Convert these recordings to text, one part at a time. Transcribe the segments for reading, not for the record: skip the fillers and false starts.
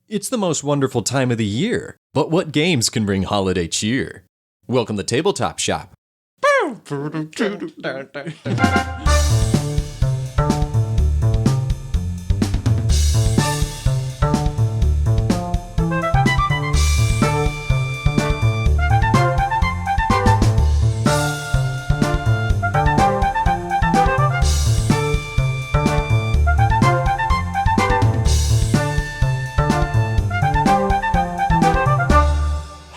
It's the most wonderful time of the year, but what games can bring holiday cheer? Welcome to Tabletop Shop.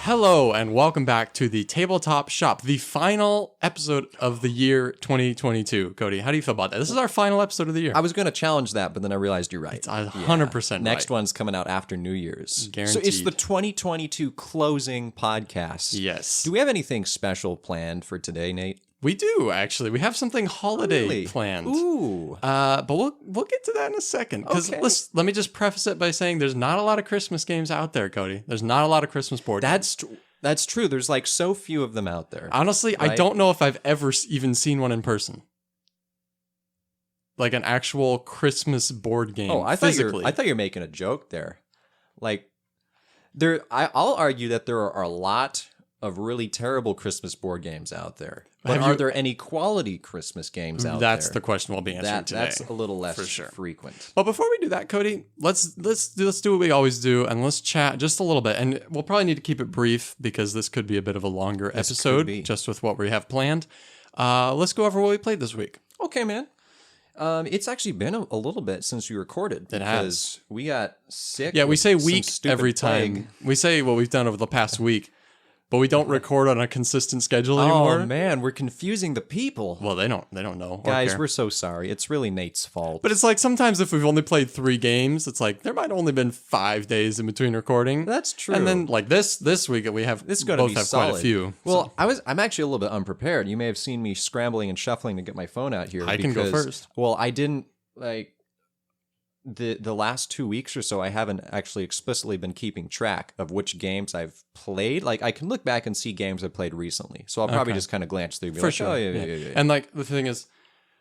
Hello and welcome back to the Tabletop Shop, the final episode of the year 2022. Cody, how do you feel about that? This is our final episode of the year. I was going to challenge that, but then I realized you're right. It's 100% right. Next one's coming out after New Year's. Guaranteed. So it's the 2022 closing podcast. Yes. Do we have anything special planned for today, Nate? We do, actually. We have something holiday planned. Ooh. But we'll get to that in a second. Because let me just preface it by saying there's not a lot of Christmas games out there, Cody. There's not a lot of Christmas board games. That's true. There's like so few of them out there. Honestly, right? I don't know if I've ever even seen one in person. Like an actual Christmas board game. Oh, I thought you were making a joke there. Like, I'll argue that there are a lot of really terrible Christmas board games out there. But are there any quality Christmas games out there? That's the question we'll be answering today. That's a little less frequent. But before we do that, Cody, let's do what we always do, and let's chat just a little bit. And we'll probably need to keep it brief because this could be a bit of a longer episode, just with what we have planned. Let's go over what we played this week. Okay, man. It's actually been a little bit since we recorded. It has. We got sick. Yeah, we say week every time. Plague. We say what we've done over the past week. But we don't record on a consistent schedule anymore. Oh man, we're confusing the people. Well, they don't know. Guys, we're so sorry. It's really Nate's fault. But it's like sometimes if we've only played 3 games, it's like there might only been 5 days in between recording. That's true. And then like this week we have this is going to be solid. Quite a few. Well, I'm actually a little bit unprepared. You may have seen me scrambling and shuffling to get my phone out here. I can go first. Well, I didn't like the last 2 weeks or so, I haven't actually explicitly been keeping track of which games I've played. Like, I can look back and see games I've played recently. So I'll probably just kind of glance through. For sure. Oh, yeah. And like, the thing is,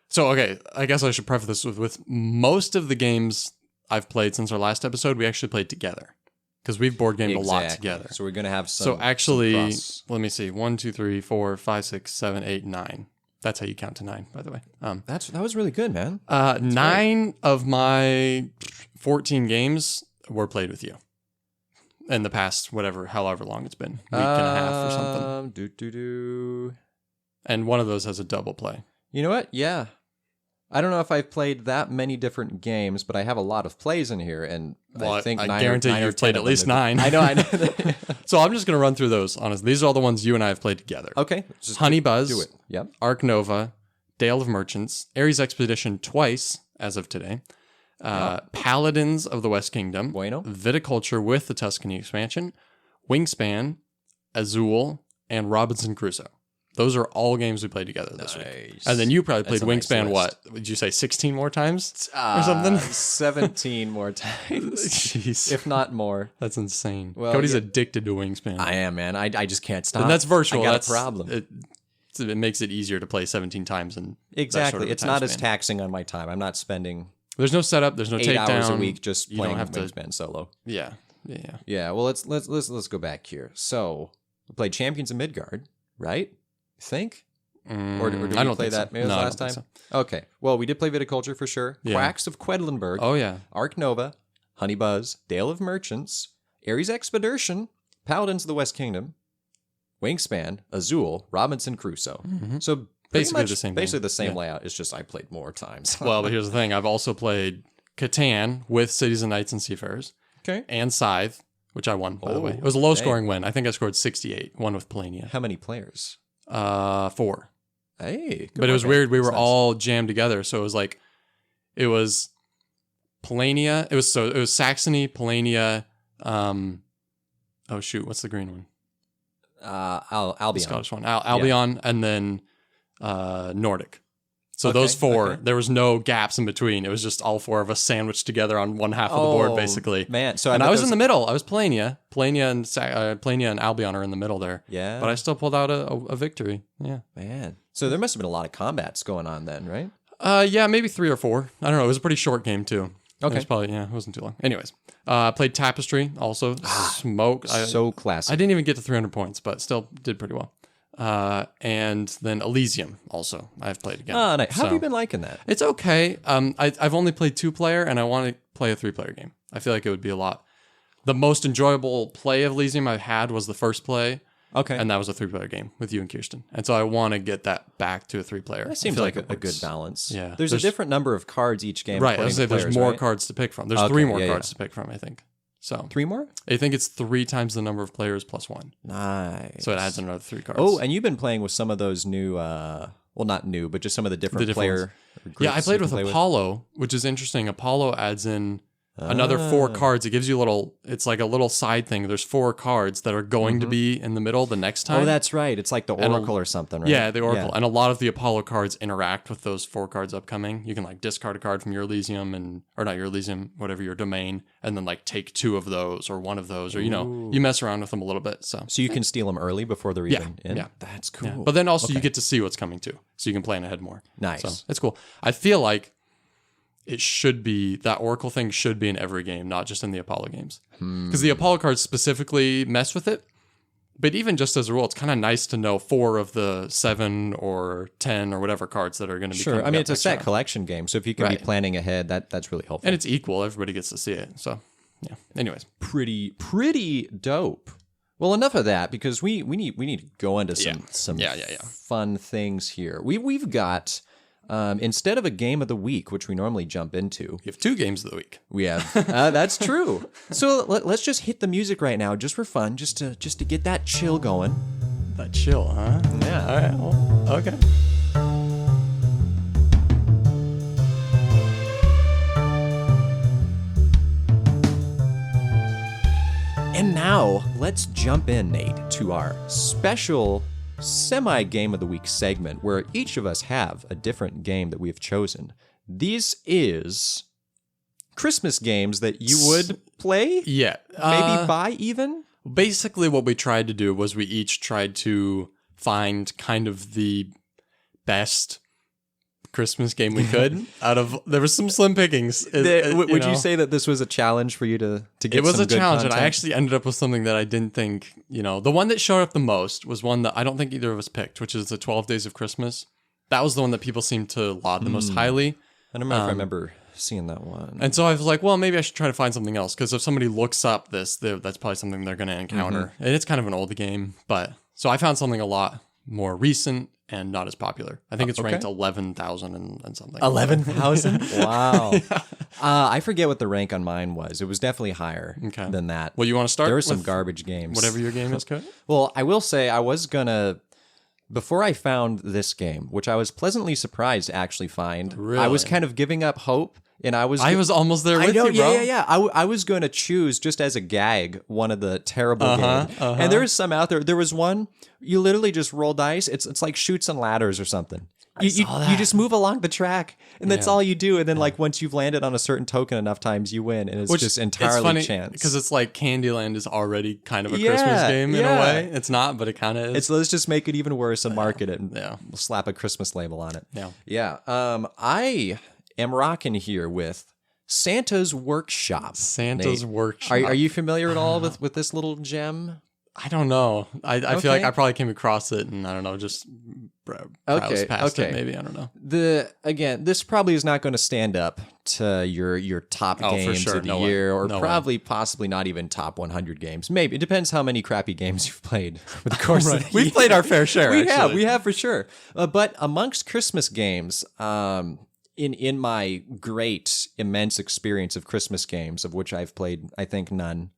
so, okay, I guess I should preface this with most of the games I've played since our last episode, we actually played together. Because we've board gamed a lot together. So we're going to have some. So actually, let me see. 1, 2, 3, 4, 5, 6, 7, 8, 9. That's how you count to 9, by the way. That was really good, man. 9 of my 14 games were played with you in the past, however long it's been, week and a half or something. And one of those has a double play. You know what? Yeah. I don't know if I've played that many different games, but I have a lot of plays in here, and I think I guarantee you've played at least 9. I know. So I'm just going to run through those, honestly. These are all the ones you and I have played together. Okay. Honey Buzz, do it. Yep. Ark Nova, Dale of Merchants, Ares Expedition twice, as of today, Paladins of the West Kingdom, Viticulture with the Tuscany expansion, Wingspan, Azul, and Robinson Crusoe. Those are all games we played together this week. And then you probably played Wingspan, what? Would you say 16 more times or something? 17 more times. Jeez. If not more. That's insane. Well, Cody's addicted to Wingspan. I am, man. I just can't stop. And that's virtual. I got a problem. It makes it easier to play 17 times. Exactly. It's not as taxing on my time. I'm not spending... There's no setup. There's no 8 hours a week just playing Wingspan solo. Yeah. Yeah. Well, let's go back here. So we played Champions of Midgard, right? Think? Or did we play that maybe last time? So. Okay. Well, we did play Viticulture for sure. Yeah. Quacks of Quedlinburg. Oh, yeah. Ark Nova, Honey Buzz, Dale of Merchants, Ares Expedition, Paladins of the West Kingdom, Wingspan, Azul, Robinson Crusoe. Mm-hmm. So basically the same layout. It's just I played more times. Well, but here's the thing. I've also played Catan with Cities and Knights and Seafarers. Okay. And Scythe, which I won, by the way. It was a low-scoring win. I think I scored 68, one with Polania. How many players? 4. Hey, but it was weird. We were all jammed together, so it was Polania. It was Saxony, Polania. Oh shoot, what's the green one? Albion, the Scottish one. Albion, and then Nordic. So those 4, there was no gaps in between. It was just all 4 of us sandwiched together on one half of the board, basically. Man, so I was in the middle. I was Polania. Polania and Albion are in the middle there. Yeah, but I still pulled out a victory. Yeah, man. So there must have been a lot of combats going on then, right? Yeah, maybe 3 or 4. I don't know. It was a pretty short game too. Okay. It wasn't too long. Anyways, I played Tapestry also. Smoke. So classic. I didn't even get to 300 points, but still did pretty well. And then Elysium also I've played again. Oh, nice. How have you been liking that? It's okay. I've only played 2-player, and I want to play a 3-player game. I feel like it would be a lot. The most enjoyable play of Elysium I've had was the first play. Okay. And that was a 3-player game with you and Kirsten. And so I want to get that back to a 3-player. That seems like a good balance. Yeah. There's a different number of cards each game. Right. I was going to say there's more cards to pick from. There's 3 more cards to pick from, I think. So 3 more? I think it's 3 times the number of players plus 1. Nice. So it adds another 3 cards. Oh, and you've been playing with some of those new, well, not new, but just some of the different player groups. Yeah, I played with Apollo, which is interesting. Apollo adds in another 4 cards. It gives you it's like a little side thing. There's 4 cards that are going to be in the middle the next time. Oh, that's right. It's like the Oracle or something, right? Yeah, the Oracle. Yeah. And a lot of the Apollo cards interact with those 4 cards upcoming. You can like discard a card from your Elysium or not your Elysium, whatever your domain, and then like take 2 of those or 1 of those, or you mess around with them a little bit. So you can steal them early before they're even in? Yeah. That's cool. Yeah. But then also you get to see what's coming too. So you can plan ahead more. Nice. So it's cool. I feel like it should be, that Oracle thing should be in every game, not just in the Apollo games. Because the Apollo cards specifically mess with it. But even just as a rule, it's kind of nice to know 4 of the 7 or 10 or whatever cards that are going to be Sure. I mean, it's a set collection game. So if you can be planning ahead, that's really helpful. And it's equal. Everybody gets to see it. So, yeah. Anyways. Pretty dope. Well, enough of that, because we need to go into some fun things here. We've got... instead of a game of the week, which we normally jump into, you have 2 games of the week. We have. That's true. So let's just hit the music right now, just for fun, just to get that chill going. That chill, huh? Yeah. All right. Well, okay. And now let's jump in, Nate, to our special semi-game of the week segment where each of us have a different game that we have chosen. This is Christmas games that you would play? Yeah. Maybe buy even? Basically what we tried to do was we each tried to find kind of the best Christmas game we could there was some slim pickings. Would you say that this was a challenge for you to get It was some a good challenge, content? and I actually ended up with something that I didn't think, the one that showed up the most was one that I don't think either of us picked, which is the 12 Days of Christmas. That was the one that people seemed to laud the most highly. I don't know if I remember seeing that one. And so I was like, well, maybe I should try to find something else, because if somebody looks up that's probably something they're going to encounter. And it's kind of an old game, but so I found something a lot more recent and not as popular. I think it's ranked 11,000 and something. 11,000? Wow. Yeah. I forget what the rank on mine was. It was definitely higher than that. Well, you want to start? There were some garbage games. Whatever your game is, Cody? Well, I will say I was going to... Before I found this game, which I was pleasantly surprised to actually find, I was kind of giving up hope. And I was almost there with you, bro. Yeah. I was going to choose, just as a gag, one of the terrible games. And there's some out there. There was one, you literally just roll dice. It's like Chutes and Ladders or something. You just move along the track, and that's all you do. And then, like, once you've landed on a certain token enough times, you win. And it's just entirely chance. Because it's like Candyland is already kind of a Christmas game in a way. It's not, but it kind of is. Let's just make it even worse and market it and slap a Christmas label on it. Yeah. I am rocking here with Santa's Workshop. Workshop. Are you familiar at all with this little gem? I don't know. I feel like I probably came across it and I don't know, just browse past it maybe. I don't know. This probably is not going to stand up to your top games of the year, or possibly not even top 100 games. Maybe. It depends how many crappy games you've played over the course of the year. We've played our fair share, We have for sure. But amongst Christmas games, in my immense experience of Christmas games, of which I've played, I think, none,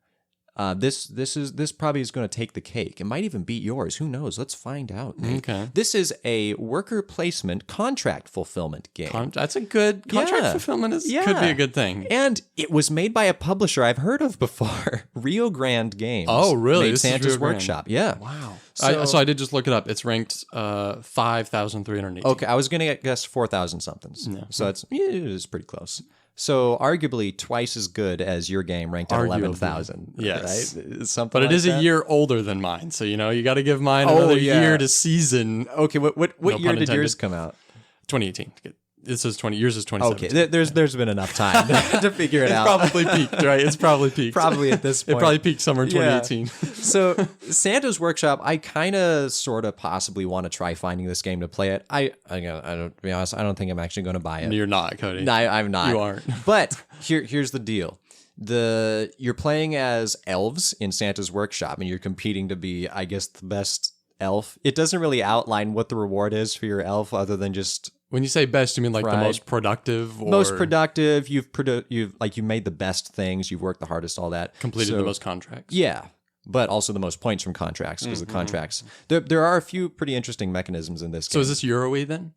this probably is going to take the cake. It might even beat yours. Who knows? Let's find out. Okay. This is a worker placement contract fulfillment game. That's a good contract fulfillment could be a good thing. And it was made by a publisher I've heard of before, Rio Grande Games. Oh, really? Made Santa's Workshop. Yeah. Wow. So I did just look it up. It's ranked 5,380. Okay, I was going to guess 4,000 somethings. Yeah. So it is pretty close. So arguably twice as good as your game, ranked at 11,000. Yes. Right? Something but it like is that? a year older than mine. So, you got to give mine another year to season. Okay, what year did yours come out? 2018. This is 20. Yours is 2017. Okay, there's been enough time to figure it out. It's probably peaked, right? It's probably peaked. Probably at this point. It probably peaked summer 2018. So Santa's Workshop, I kind of, sort of, possibly want to try finding this game to play it. I don't, to be honest, I don't think I'm actually going to buy it. You're not, Cody. No, I'm not. You aren't. But here's the deal. You're playing as elves in Santa's Workshop, and you're competing to be, I guess, the best elf. It doesn't really outline what the reward is for your elf, other than just. When you say best, you mean like the most productive? Or most productive. You've made the best things. You've worked the hardest. All that. Completed the most contracts. Yeah, but also the most points from contracts, because the contracts. There are a few pretty interesting mechanisms in this game. So is this Euro-y then?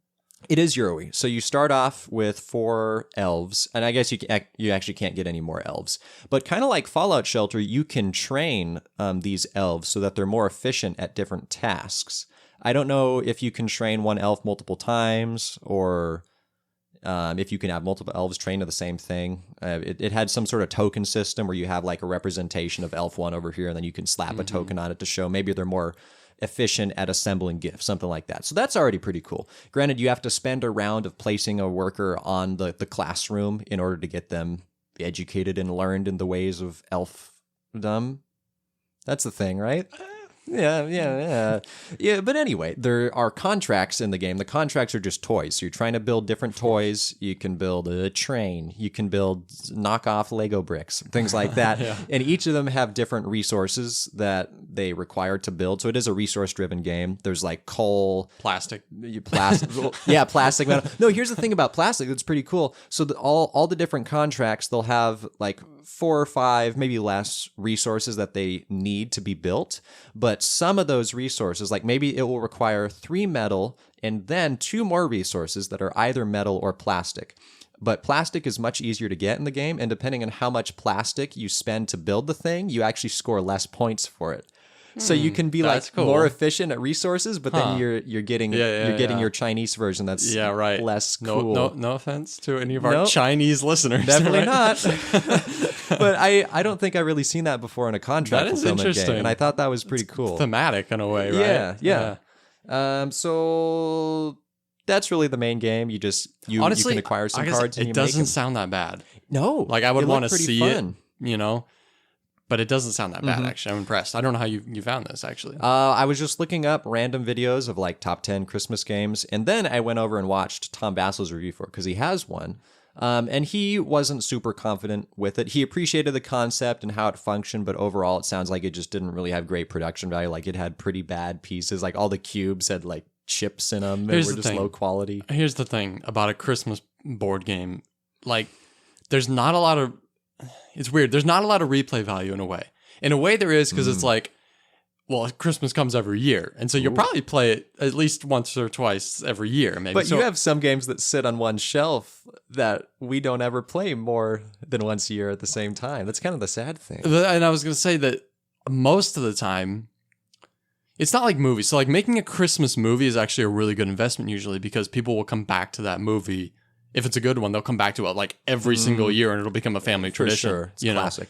It is Euro-y. So you start off with 4 elves, and I guess you actually can't get any more elves. But kind of like Fallout Shelter, you can train these elves so that they're more efficient at different tasks. I don't know if you can train one elf multiple times, or if you can have multiple elves train to the same thing. It had some sort of token system where you have like a representation of elf 1 over here, and then you can slap a token on it to show maybe they're more efficient at assembling gifts, something like that. So that's already pretty cool. Granted, you have to spend a round of placing a worker on the classroom in order to get them educated and learned in the ways of elfdom. That's the thing, right? Yeah. But anyway, there are contracts in the game. The contracts are just toys. So you're trying to build different toys. You can build a train. You can build knockoff Lego bricks, things like that. And each of them have different resources that they require to build. So it is a resource-driven game. There's like coal, plastic. Plastic metal. No, here's the thing about plastic that's pretty cool. So all the different contracts, they'll have like 4 or 5, maybe less resources that they need to be built. But some of those resources, like maybe it will require 3 metal and then 2 more resources that are either metal or plastic. But plastic is much easier to get in the game, and depending on how much plastic you spend to build the thing, you actually score less points for it. So you can be like more efficient at resources, but then you're getting your Chinese version that's less cool. No offense to any of our Chinese listeners. Definitely not. But I don't think I've really seen that before in a contract fulfillment game, and I thought that was pretty cool. Thematic in a way, right? Yeah. So that's really the main game. Honestly, you can acquire some cards. And it doesn't sound that bad. No, like I would want to see it. But it doesn't sound that bad, actually. I'm impressed. I don't know how you found this, actually. I was just looking up random videos of like top 10 Christmas games, and then I went over and watched Tom Bassel's review for it, because he has one. And he wasn't super confident with it. He appreciated the concept and how it functioned, but overall it sounds like it just didn't really have great production value. Like it had pretty bad pieces. Like all the cubes had like chips in them. They were just low quality. Here's the thing about a Christmas board game. Like there's not a lot of... It's weird. There's not a lot of replay value in a way. In a way there is, because it's like, well, Christmas comes every year. And so you'll probably play it at least once or twice every year, maybe. But you have some games that sit on one shelf that we don't ever play more than once a year at the same time. That's kind of the sad thing. And I was going to say that most of the time, it's not like movies. So like making a Christmas movie is actually a really good investment usually, because people will come back to that movie. If it's a good one, they'll come back to it like every single year, and it'll become a family tradition. For sure. It's classic.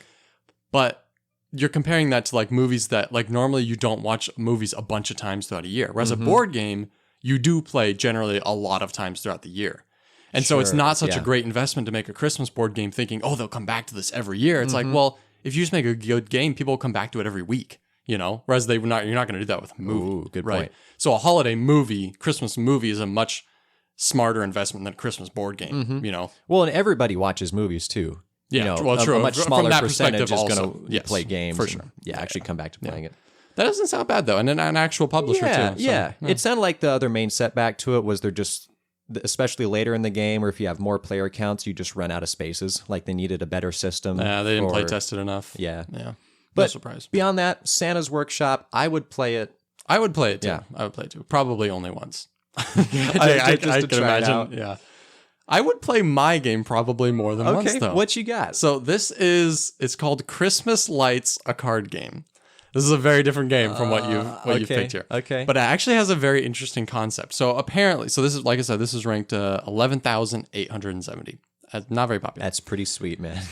But you're comparing that to like movies that like normally you don't watch movies a bunch of times throughout a year. Whereas a board game, you do play generally a lot of times throughout the year. And so it's not such a great investment to make a Christmas board game thinking, oh, they'll come back to this every year. It's like, well, if you just make a good game, people will come back to it every week, Whereas you're not going to do that with a movie. Ooh, good point. So a holiday movie, Christmas movie is a much smarter investment than a Christmas board game, Well, and everybody watches movies too. Yeah, true. A much smaller that percentage is also, going to play games. For sure. Actually come back to playing it. That doesn't sound bad, though. And an actual publisher, too. So, It sounded like the other main setback to it was they're just, especially later in the game, or if you have more player counts, you just run out of spaces. Like they needed a better system. Yeah, they didn't play test it enough. Yeah. But no surprise. Beyond that, Santa's Workshop, I would play it. I would play it, too. I would play it, too. Probably only once. I can imagine. Yeah. I would play my game probably more than once, though. What you got? So it's called Christmas Lights, a card game. This is a very different game from what you've picked here. Okay. But it actually has a very interesting concept. So apparently, this is, like I said, this is ranked 11,870. Not very popular. That's pretty sweet, man.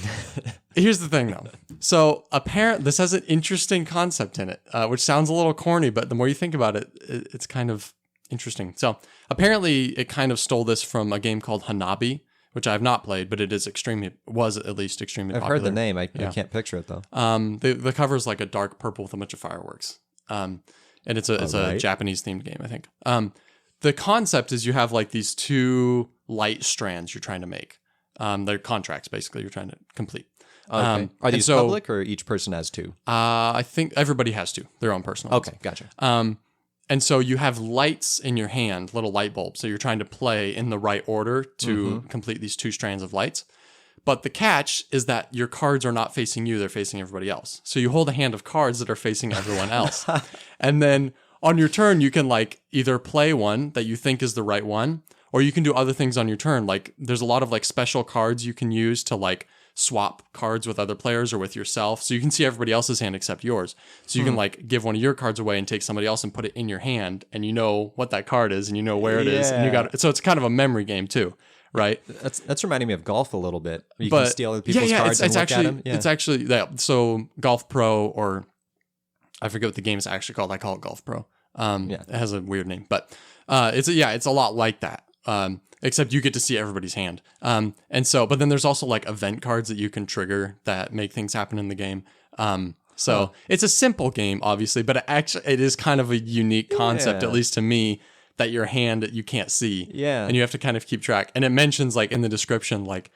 Here's the thing, though. So apparently, this has an interesting concept in it, which sounds a little corny, but the more you think about it, it's kind of Interesting. So apparently it kind of stole this from a game called Hanabi, which I have not played, but it is was at least extremely popular. I've heard the name. I can't picture it though. The cover is like a dark purple with a bunch of fireworks. And it's a Japanese themed game, I think. The concept is you have like these two light strands you're trying to make. They're contracts basically you're trying to complete. Okay. Are these public or each person has two? I think everybody has two. Their own personal ones. Okay, gotcha. And so you have lights in your hand, little light bulbs. So you're trying to play in the right order to complete these two strands of lights. But the catch is that your cards are not facing you, they're facing everybody else. So you hold a hand of cards that are facing everyone else. And then on your turn, you can like either play one that you think is the right one, or you can do other things on your turn. Like there's a lot of like special cards you can use to like swap cards with other players or with yourself. So you can see everybody else's hand except yours. So you can like give one of your cards away and take somebody else and put it in your hand, and you know what that card is and you know where it is. And you got so it's kind of a memory game too, right? That's reminding me of golf a little bit. You can steal other people's cards and look at them. Yeah. It's actually so Golf Pro, or I forget what the game is actually called. I call it Golf Pro. It has a weird name, but it's a lot like that. Except you get to see everybody's hand. But then there's also like event cards that you can trigger that make things happen in the game. It's a simple game, obviously, but it is kind of a unique concept, at least to me, that your hand you can't see. Yeah. And you have to kind of keep track. And it mentions like in the description, like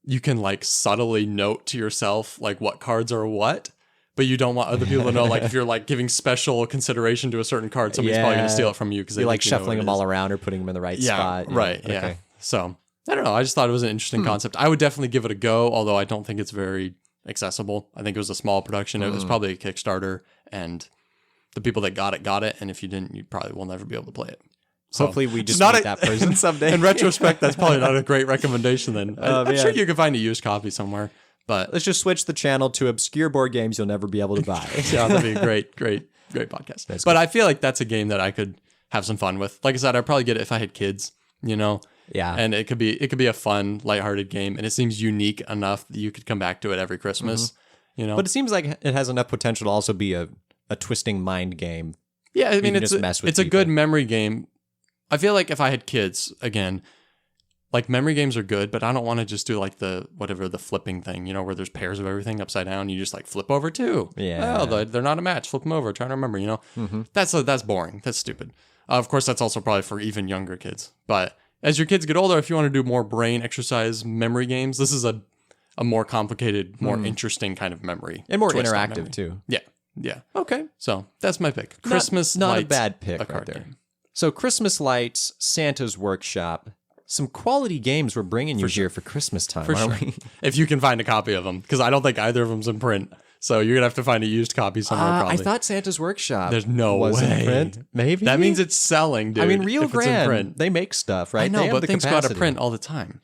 you can like subtly note to yourself like what cards are what. But you don't want other people to know, like, if you're, like, giving special consideration to a certain card, somebody's probably going to steal it from you. Because you're, like, shuffling them all around or putting them in the right spot. Right, yeah. So, I don't know. I just thought it was an interesting concept. I would definitely give it a go, although I don't think it's very accessible. I think it was a small production. It was probably a Kickstarter, and the people that got it, and if you didn't, you probably will never be able to play it. So, hopefully we just meet that person someday. In retrospect, that's probably not a great recommendation then. I'm sure you can find a used copy somewhere. But let's just switch the channel to obscure board games you'll never be able to buy. Yeah, that'd be a great podcast. But cool. I feel like that's a game that I could have some fun with. Like I said, I'd probably get it if I had kids, you know? Yeah. And it could be a fun, lighthearted game. And it seems unique enough that you could come back to it every Christmas, you know? But it seems like it has enough potential to also be a twisting mind game. Yeah, I mean, it's a good memory game. I feel like if I had kids, again, like memory games are good, but I don't want to just do like the flipping thing, you know, where there's pairs of everything upside down. You just like flip over two. Yeah. Oh, they're not a match. Flip them over. Trying to remember, you know, that's boring. That's stupid. Of course, that's also probably for even younger kids. But as your kids get older, if you want to do more brain exercise memory games, this is a more complicated, more interesting kind of memory. And more interactive too. Yeah. Yeah. Okay. So that's my pick. Christmas not Lights, a bad pick right there. Game. So Christmas Lights, Santa's Workshop. Some quality games we're bringing you here for Christmas time, aren't we? If you can find a copy of them, because I don't think either of them's in print. So you're gonna have to find a used copy somewhere. Probably. I thought Santa's Workshop. There's no way. In print. Maybe that means it's selling, dude. I mean, Rio Grande, they make stuff, right? I know, but things go out of print all the time.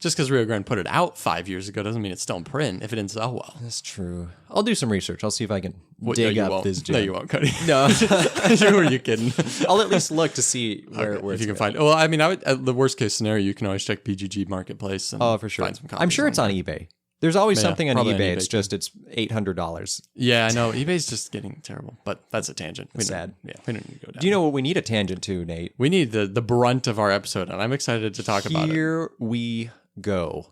Just because Rio Grande put it out 5 years ago doesn't mean it's still in print if it didn't sell well. That's true. I'll do some research. I'll see if I can dig up this gem. No, you won't, Cody. No. Who are you kidding? I'll at least look to see where if you can find it. Well, I mean, the worst case scenario, you can always check PGG Marketplace and for sure. find some copies. I'm sure it's on eBay. There's always something on eBay. It's just it's $800. Yeah, I know. eBay's just getting terrible, but that's a tangent. Sad. Yeah, we don't need to go down. Do you know what we need a tangent to, Nate? We need the brunt of our episode, and I'm excited to talk about it. Here we go.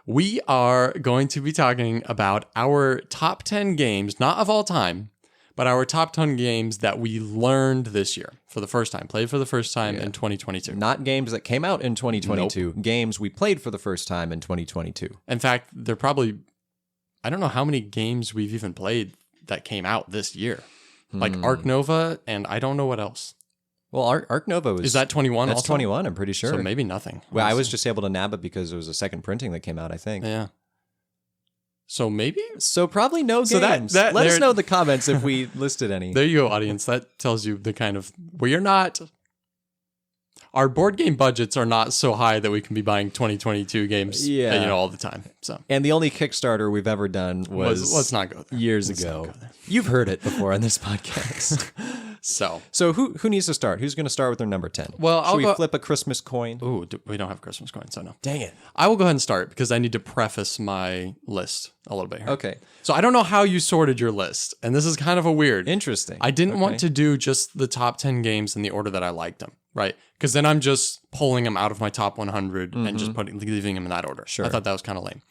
We are going to be talking about our top 10 games, not of all time, but our top 10 games that we learned this year for the first time, played for the first time in 2022. Not games that came out in 2022, Games we played for the first time in 2022. In fact, they're probably, I don't know how many games we've even played that came out this year. Like Arc Nova, and I don't know what else. Well, Arc Nova was... Is that 21 That's also? 21, I'm pretty sure. So maybe nothing. Well, I was just able to nab it because it was a second printing that came out, I think. Yeah. So maybe? So probably no games. Let us know in the comments if we listed any. There you go, audience. That tells you the kind of... We are not... Our board game budgets are not so high that we can be buying 2022 games all the time. So, and the only Kickstarter we've ever done was let's not go there. Years ago. You've heard it before on this podcast. So who needs to start? Who's going to start with their number 10? Well, Should we flip a Christmas coin? Ooh, we don't have a Christmas coin, so no. Dang it. I will go ahead and start because I need to preface my list a little bit here. Okay. So I don't know how you sorted your list, and this is kind of a weird. Interesting. I didn't want to do just the top 10 games in the order that I liked them, right? Because then I'm just pulling them out of my top 100 and just leaving them in that order. Sure. I thought that was kind of lame.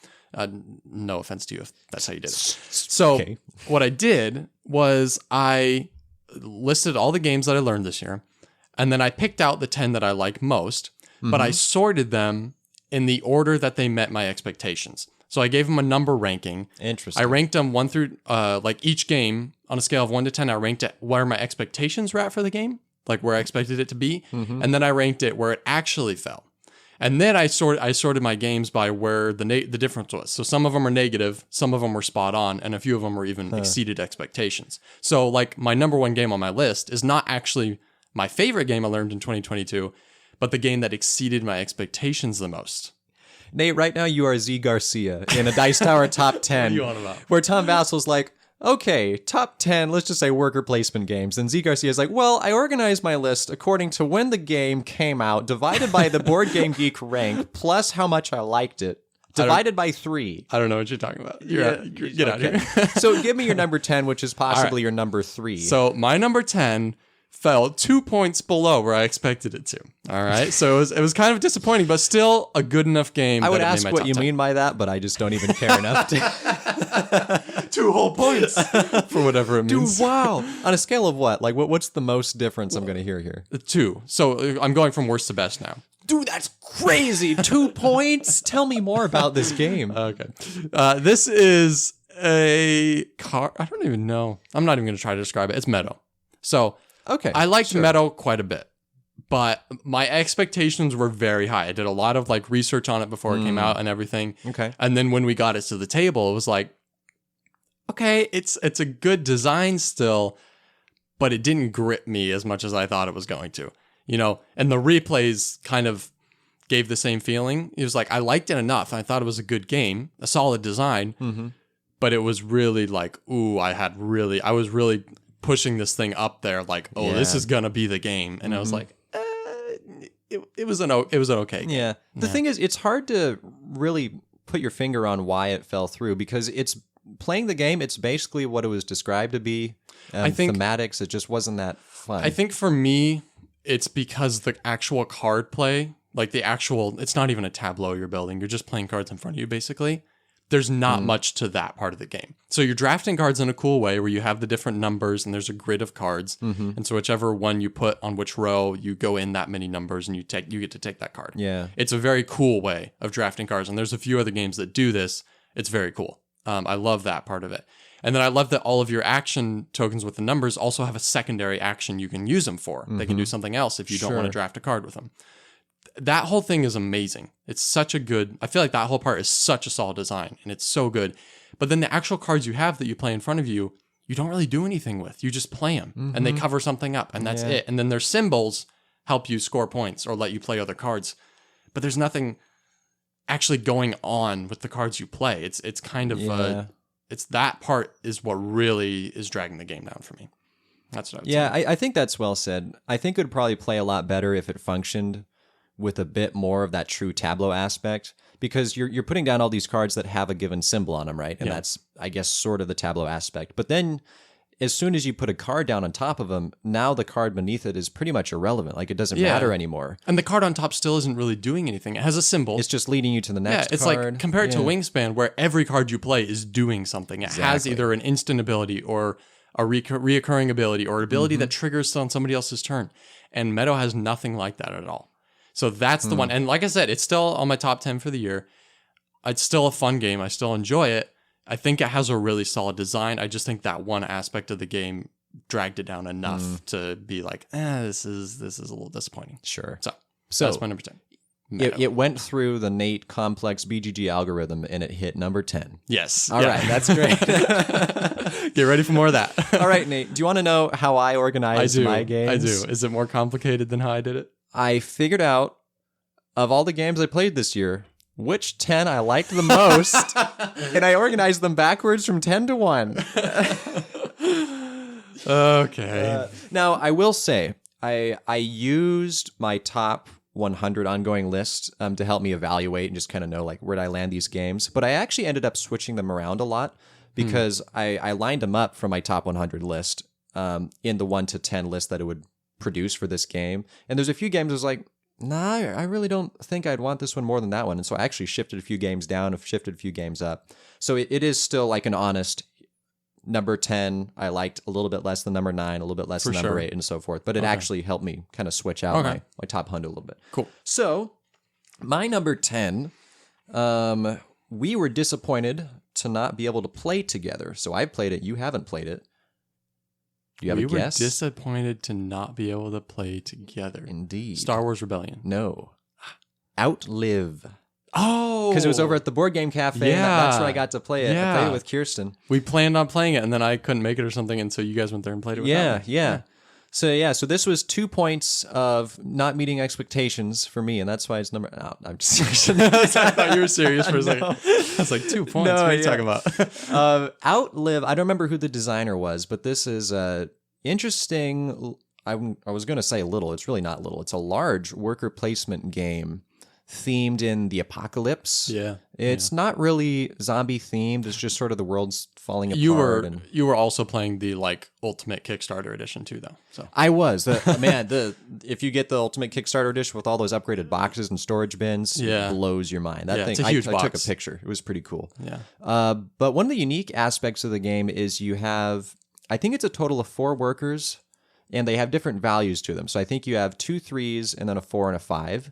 No offense to you if that's how you did it. So what I did was I listed all the games that I learned this year, and then I picked out the 10 that I like most, but I sorted them in the order that they met my expectations. So I gave them a number ranking. Interesting. I ranked them 1 through, like each game on a scale of 1 to 10, I ranked it where my expectations were at for the game, like where I expected it to be, and then I ranked it where it actually fell. And then I sorted my games by where the difference was. So some of them are negative, some of them were spot on, and a few of them were even exceeded expectations. So like my number 1 game on my list is not actually my favorite game I learned in 2022, but the game that exceeded my expectations the most. Nate, right now you are Z Garcia in a Dice Tower top 10. What are you on about? Where Tom Vassel's like, okay, top 10, let's just say worker placement games. And Z Garcia is like, well, I organized my list according to when the game came out, divided by the Board Game Geek rank, plus how much I liked it, divided by 3. I don't know what you're talking about. Get out of here. So give me your number 10, which is possibly your number 3. So my number 10 fell 2 points below where I expected it to. All right. So it was kind of disappointing, but still a good enough game. I would ask what you mean by that, but I just don't even care enough to. 2 whole points for whatever it means. Dude, wow. On a scale of what? Like, what's the most difference I'm going to hear here? 2. So I'm going from worst to best now. Dude, that's crazy. 2 points? Tell me more about this game. Okay. This is a car. I don't even know. I'm not even going to try to describe it. It's Meadow. So okay, I liked Meadow quite a bit, but my expectations were very high. I did a lot of like research on it before it came out and everything. Okay. And then when we got it to the table, it was like, okay, it's a good design still, but it didn't grip me as much as I thought it was going to, you know, and the replays kind of gave the same feeling. It was like, I liked it enough. I thought it was a good game, a solid design, but it was really like, ooh, I was really pushing this thing up there. Like, this is going to be the game. And I was like, it was an okay game. Yeah. The thing is, it's hard to really put your finger on why it fell through because it's playing the game. It's basically what it was described to be. I think thematics, it just wasn't that fun. I think for me, it's because the actual card play, like it's not even a tableau you're building. You're just playing cards in front of you, basically. There's not much to that part of the game. So you're drafting cards in a cool way where you have the different numbers and there's a grid of cards. And so whichever one you put on which row, you go in that many numbers and you get to take that card. Yeah. It's a very cool way of drafting cards. And there's a few other games that do this. It's very cool. I love that part of it. And then I love that all of your action tokens with the numbers also have a secondary action you can use them for. They can do something else if you don't want to draft a card with them. That whole thing is amazing. It's such a good, I feel like that whole part is such a solid design and it's so good. But then the actual cards you have that you play in front of you, you don't really do anything with. You just play them and they cover something up and that's it. And then their symbols help you score points or let you play other cards. But there's nothing actually going on with the cards you play. It's kind of, it's that part is what really is dragging the game down for me. That's what I would say. I think that's well said. I think it would probably play a lot better if it functioned with a bit more of that true tableau aspect, because you're putting down all these cards that have a given symbol on them, right? And that's, I guess, sort of the tableau aspect. But then as soon as you put a card down on top of them, now the card beneath it is pretty much irrelevant. Like, it doesn't matter anymore. And the card on top still isn't really doing anything. It has a symbol. It's just leading you to the next card. It's like compared to Wingspan, where every card you play is doing something. It has either an instant ability or a reoccurring ability or an ability that triggers on somebody else's turn. And Meadow has nothing like that at all. So that's the one. And like I said, it's still on my top 10 for the year. It's still a fun game. I still enjoy it. I think it has a really solid design. I just think that one aspect of the game dragged it down enough to be like, this is a little disappointing. Sure. So that's my number 10. It went through the Nate complex BGG algorithm and it hit number 10. Yes. All right. That's great. Get ready for more of that. All right, Nate. Do you want to know how I organized my games? I do. Is it more complicated than how I did it? I figured out, of all the games I played this year, which 10 I liked the most, and I organized them backwards from 10 to 1. Okay. Now, I will say, I used my top 100 ongoing list to help me evaluate and just kind of know like where did I land these games. But I actually ended up switching them around a lot because I lined them up from my top 100 list in the 1 to 10 list that it would produce for this game. And there's a few games I was like, nah, I really don't think I'd want this one more than that one. And so I actually shifted a few games down, shifted a few games up. So it is still like an honest number 10. I liked a little bit less than number 9, a little bit less than number 8, and so forth. But it actually helped me kind of switch out my top 100 a little bit. Cool. So my number 10, we were disappointed to not be able to play together. So I played it. You haven't played it. Do you have a guess? We were disappointed to not be able to play together. Indeed. Star Wars Rebellion. No. Outlive. Oh. Because it was over at the Board Game Cafe. Yeah. And that's where I got to play it. I played it with Kirsten. We planned on playing it, and then I couldn't make it or something, and so you guys went there and played it with me. Yeah. So this was 2 points of not meeting expectations for me, and that's why it's number... No, I'm just serious. I thought you were serious for a second. I was like, 2 points? What are you talking about? Outlive, I don't remember who the designer was, but this is interesting... I was going to say little. It's really not little. It's a large worker placement game themed in the apocalypse. Yeah. It's not really zombie themed. It's just sort of the world's falling apart. You were also playing the like Ultimate Kickstarter edition too, though. So I was. If you get the Ultimate Kickstarter edition with all those upgraded boxes and storage bins, it blows your mind. That thing, it's a huge box. I took a picture. It was pretty cool. Yeah. But one of the unique aspects of the game is you have, I think it's a total of 4 workers, and they have different values to them. So I think you have 2 3s and then a 4 and a 5.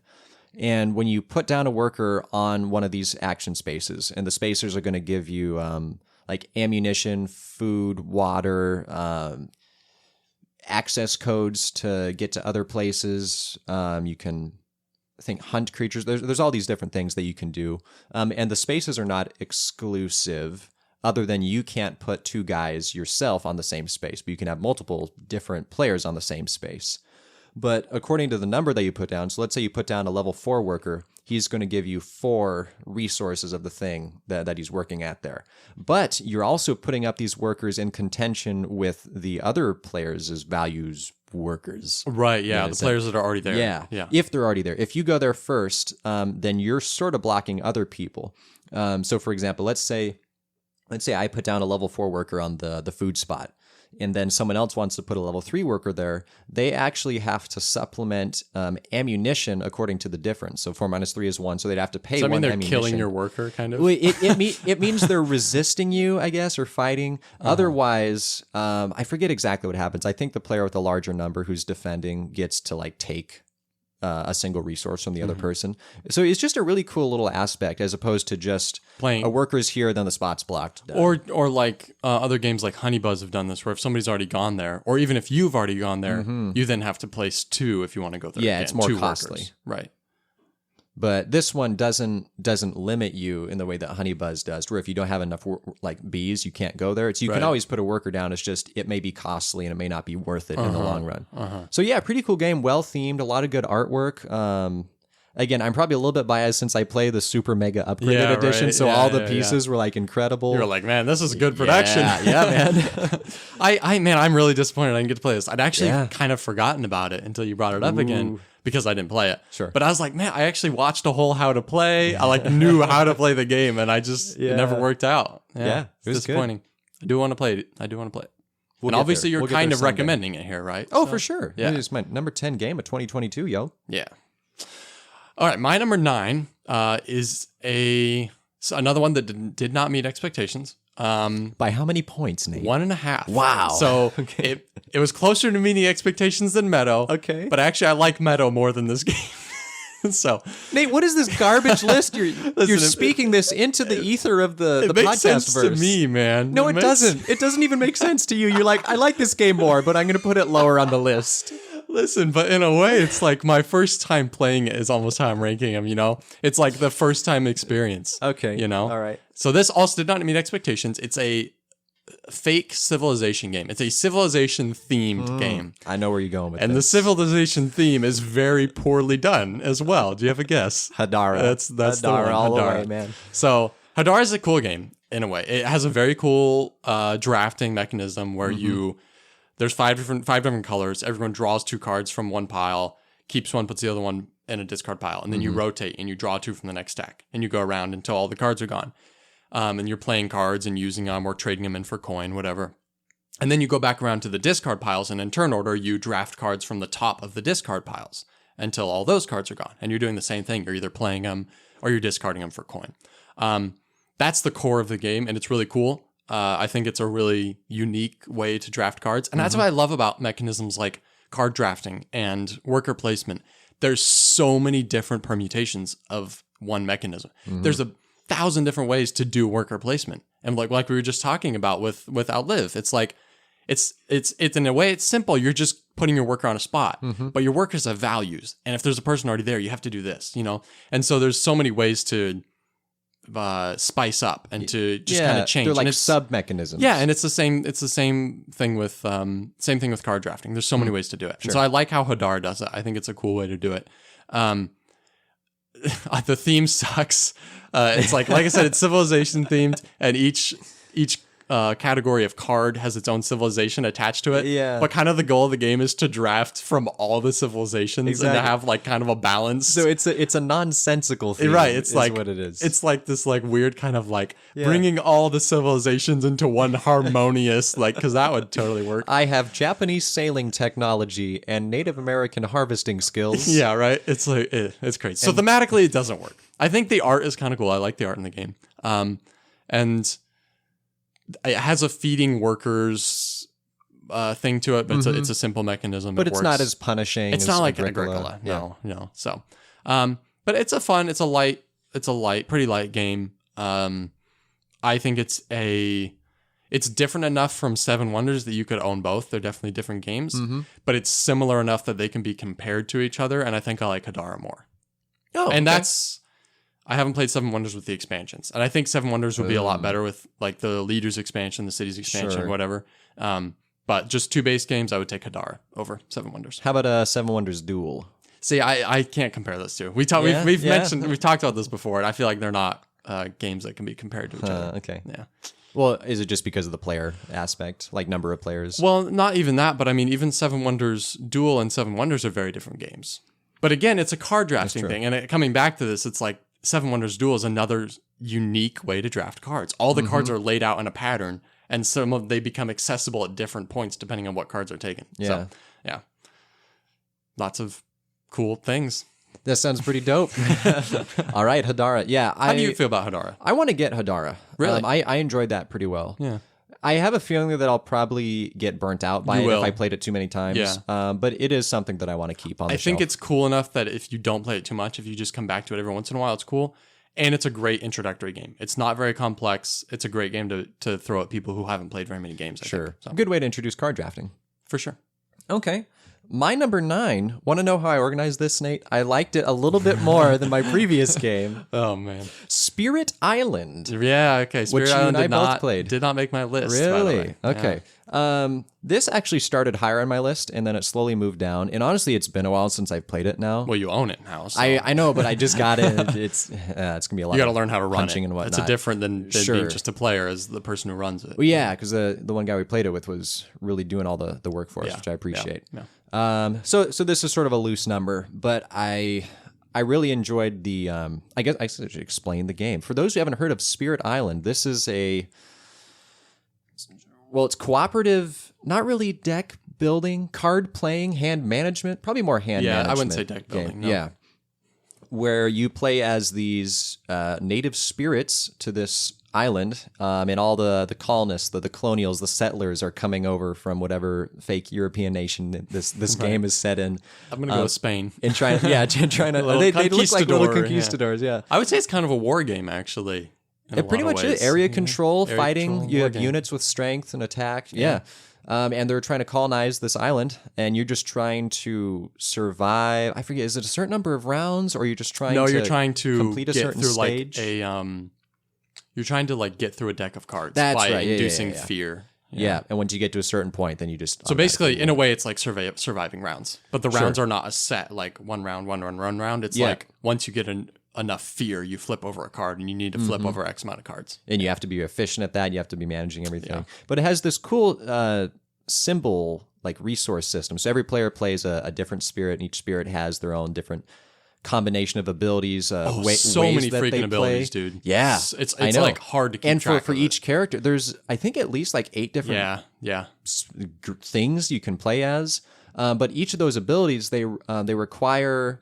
And when you put down a worker on one of these action spaces, and the spacers are going to give you like ammunition, food, water, access codes to get to other places. You can, I think, hunt creatures. There's all these different things that you can do. And the spaces are not exclusive, other than you can't put 2 guys yourself on the same space, but you can have multiple different players on the same space. But according to the number that you put down, so let's say you put down a level 4 worker, he's going to give you 4 resources of the thing that he's working at there. But you're also putting up these workers in contention with the other players' values workers. Right, yeah, the players that are already there. Yeah, if they're already there. If you go there first, then you're sort of blocking other people. So for example, let's say I put down a level 4 worker on the food spot, and then someone else wants to put a level 3 worker there. They actually have to supplement ammunition according to the difference. So 4 minus 3 is 1, so they'd have to pay 1 ammunition. So I mean they're killing your worker, kind of? Well, it means they're resisting you, I guess, or fighting. Otherwise, I forget exactly what happens. I think the player with the larger number who's defending gets to like take a single resource from the other person. So it's just a really cool little aspect as opposed to just playing a worker's here, then the spot's blocked. Or like other games like Honey Buzz have done this, where if somebody's already gone there, or even if you've already gone there, you then have to place 2 if you want to go there. Yeah, again. it's more 2 costly. Workers. Right. But this one doesn't limit you in the way that Honey Buzz does, where if you don't have enough like bees, you can't go there. You can always put a worker down. It's just it may be costly and it may not be worth it in the long run. So yeah, pretty cool game, well themed, a lot of good artwork. Again, I'm probably a little bit biased since I play the super mega upgraded edition, so all the pieces were like incredible. You're like, man, this is good production. Yeah, man. I'm really disappointed I didn't get to play this. I'd actually kind of forgotten about it until you brought it up again. Because I didn't play it. Sure. But I was like, man, I actually watched a whole how to play. I like knew how to play the game, and I just it never worked out. Yeah, it was disappointing. Good. I do want to play it. And obviously you're kind of recommending it here, right? Oh, so, for sure. Yeah. It's my number 10 game of 2022, yo. Yeah. All right, my number 9 is another one that did not meet expectations. By how many points, Nate? 1.5. Wow. So it was closer to meeting expectations than Meadow. Okay. But actually, I like Meadow more than this game. So Nate, what is this garbage list? You're speaking this into the ether of the podcast makes sense verse. to me, man. No, it doesn't. It doesn't even make sense to you. You're like, I like this game more, but I'm going to put it lower on the list. Listen, but in a way, it's like my first time playing it is almost how I'm ranking them, you know? It's like the first time experience. Okay. You know? All right. So this also did not meet expectations. It's a fake civilization game. It's a civilization themed game. I know where you're going with this. And the civilization theme is very poorly done as well. Do you have a guess? Hadara. That's Hadara the one. all Hadara. the way, man. So Hadara is a cool game in a way. It has a very cool drafting mechanism where There's five different colors. Everyone draws 2 cards from one pile, keeps one, puts the other one in a discard pile, and then you rotate and you draw 2 from the next stack, and you go around until all the cards are gone. And you're playing cards and using them or trading them in for coin, whatever. And then you go back around to the discard piles, and in turn order, you draft cards from the top of the discard piles until all those cards are gone. And you're doing the same thing. You're either playing them or you're discarding them for coin. That's the core of the game, and it's really cool. I think it's a really unique way to draft cards. And that's what I love about mechanisms like card drafting and worker placement. There's so many different permutations of one mechanism. There's 1,000 different ways to do worker placement. And like we were just talking about with Outlive, it's like, it's in a way, it's simple. You're just putting your worker on a spot, but your workers have values. And if there's a person already there, you have to do this, you know? And so there's so many ways to spice up and to just kind of change. They're like sub mechanisms. Yeah, and it's the same thing with card drafting. There's so many ways to do it. Sure. And so I like how Hadar does it. I think it's a cool way to do it. The theme sucks. It's like I said, it's civilization themed, and each category of card has its own civilization attached to it. Yeah. But kind of the goal of the game is to draft from all the civilizations and to have like kind of a balance. So it's a nonsensical thing. Right. It's like what it is. It's like this like weird kind of like bringing all the civilizations into one harmonious, like, because that would totally work. I have Japanese sailing technology and Native American harvesting skills. Yeah, right. It's like it's crazy. So thematically, it doesn't work. I think the art is kind of cool. I like the art in the game. And it has a feeding workers thing to it, but it's a simple mechanism. But it's not as punishing. It's not like Agricola. No. So, but it's a pretty light game. I think it's different enough from Seven Wonders that you could own both. They're definitely different games, but it's similar enough that they can be compared to each other. And I think I like Hadara more. Oh, and I haven't played Seven Wonders with the expansions, and I think Seven Wonders would be a lot better with like the Leaders expansion, the Cities expansion, whatever. But just 2 base games, I would take Hadara over Seven Wonders. How about Seven Wonders Duel? See, I can't compare those two. We've talked about this before, and I feel like they're not games that can be compared to each other. Okay. Yeah. Well, is it just because of the player aspect, like number of players? Well, not even that, but I mean, even Seven Wonders Duel and Seven Wonders are very different games. But again, it's a card drafting thing, and coming back to this, it's like Seven Wonders Duel is another unique way to draft cards. All the cards are laid out in a pattern, and they become accessible at different points depending on what cards are taken. Yeah. So, yeah. Lots of cool things. That sounds pretty dope. All right, Hadara. Yeah. How do you feel about Hadara? I want to get Hadara. Really? I enjoyed that pretty well. Yeah. I have a feeling that I'll probably get burnt out by it if I played it too many times. Yeah. But it is something that I want to keep on the shelf. I think it's cool enough that if you don't play it too much, if you just come back to it every once in a while, it's cool. And it's a great introductory game. It's not very complex. It's a great game to throw at people who haven't played very many games. I think. So. Good way to introduce card drafting. For sure. Okay. My number 9, want to know how I organized this, Nate? I liked it a little bit more than my previous game. Oh, man. Spirit Island. Yeah, okay. Spirit Island did not make my list. Really? Okay. Yeah. This actually started higher on my list, and then it slowly moved down. And honestly, it's been a while since I've played it now. Well, you own it now. So. I know, but I just got it. It's going to be a lot. You got to learn how to run it. And whatnot. It's different than being just a player as the person who runs it. Well, yeah, because the one guy we played it with was really doing all the work for us, which I appreciate. Yeah. So this is sort of a loose number, but I really enjoyed the. I guess I should explain the game for those who haven't heard of Spirit Island. This is it's cooperative, not really deck building, card playing, hand management, probably more hand management. Yeah, I wouldn't say deck building. No. Yeah, where you play as these native spirits to this island, and all the colonists, the colonials, the settlers are coming over from whatever fake European nation this game is set in. I'm gonna go with Spain and trying to they look like little conquistadors. Yeah, I would say it's kind of a war game actually. It pretty much is area control, fighting. You have units with strength and attack. Yeah. And they're trying to colonize this island, and you're just trying to survive. I forget, is it a certain number of rounds, or you're just trying to you're trying to complete a certain stage? You're trying to get through a deck of cards by inducing fear. Yeah, and once you get to a certain point, then you just... So basically, in a way, it's like surviving rounds. But the rounds are not a set, like one round. It's like once you get enough fear, you flip over a card, and you need to flip over X amount of cards. And you have to be efficient at that. You have to be managing everything. Yeah. But it has this cool symbol like resource system. So every player plays a different spirit, and each spirit has their own different combination of abilities. So ways many that freaking they abilities, play. dude. Yeah, it's like hard to keep and track for of each character, there's I think at least like 8 different things you can play as. But each of those abilities they require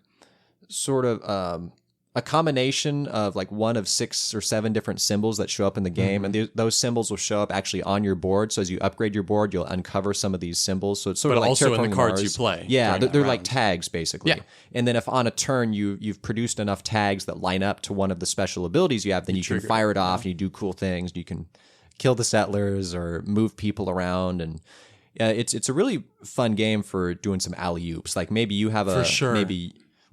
sort of a combination of like one of 6 or 7 different symbols that show up in the game, and those symbols will show up actually on your board. So as you upgrade your board, you'll uncover some of these symbols. So it's sort of like also in the cards Mars. you play. Yeah, they're like tags basically. Yeah. And then if on a turn you've produced enough tags that line up to one of the special abilities you have, then you can fire it off and you do cool things. You can kill the settlers or move people around, and it's a really fun game for doing some alley-oops. Like maybe you have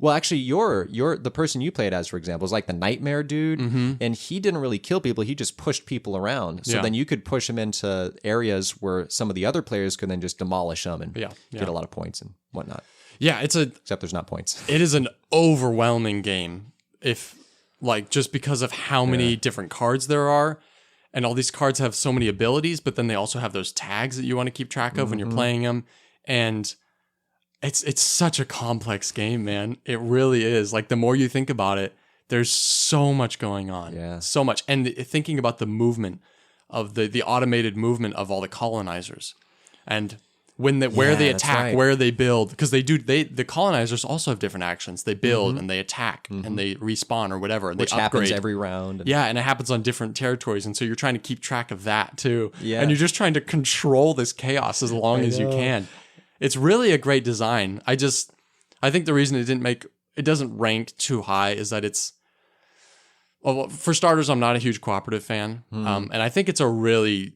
well, actually, the person you played as, for example, is like the nightmare dude, and he didn't really kill people. He just pushed people around. So then you could push him into areas where some of the other players could then just demolish them and get a lot of points and whatnot. Yeah, except there's not points. It is an overwhelming game, just because of how many different cards there are, and all these cards have so many abilities, but then they also have those tags that you want to keep track of when you're playing them, and It's such a complex game, man. It really is. Like, the more you think about it, there's so much going on. Yeah. So much. And thinking about the movement of the automated movement of all the colonizers. And where they attack, where they build. Because the colonizers also have different actions. They build and they attack and they respawn or whatever. And Which they upgrade. Happens every round. Yeah, and it happens on different territories. And so you're trying to keep track of that too. Yeah. And you're just trying to control this chaos as long as you can. It's really a great design. I think the reason it doesn't rank too high is that well, for starters, I'm not a huge cooperative fan. And I think it's a really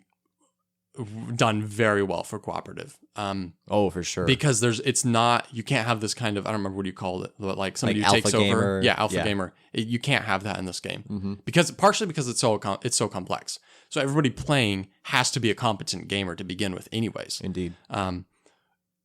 done very well for cooperative. For sure. Because you can't have this kind of, I don't remember what you called it, but like somebody like who takes gamer. over. Yeah, alpha gamer. You can't have that in this game. Partially because it's so complex. So everybody playing has to be a competent gamer to begin with anyways. Indeed.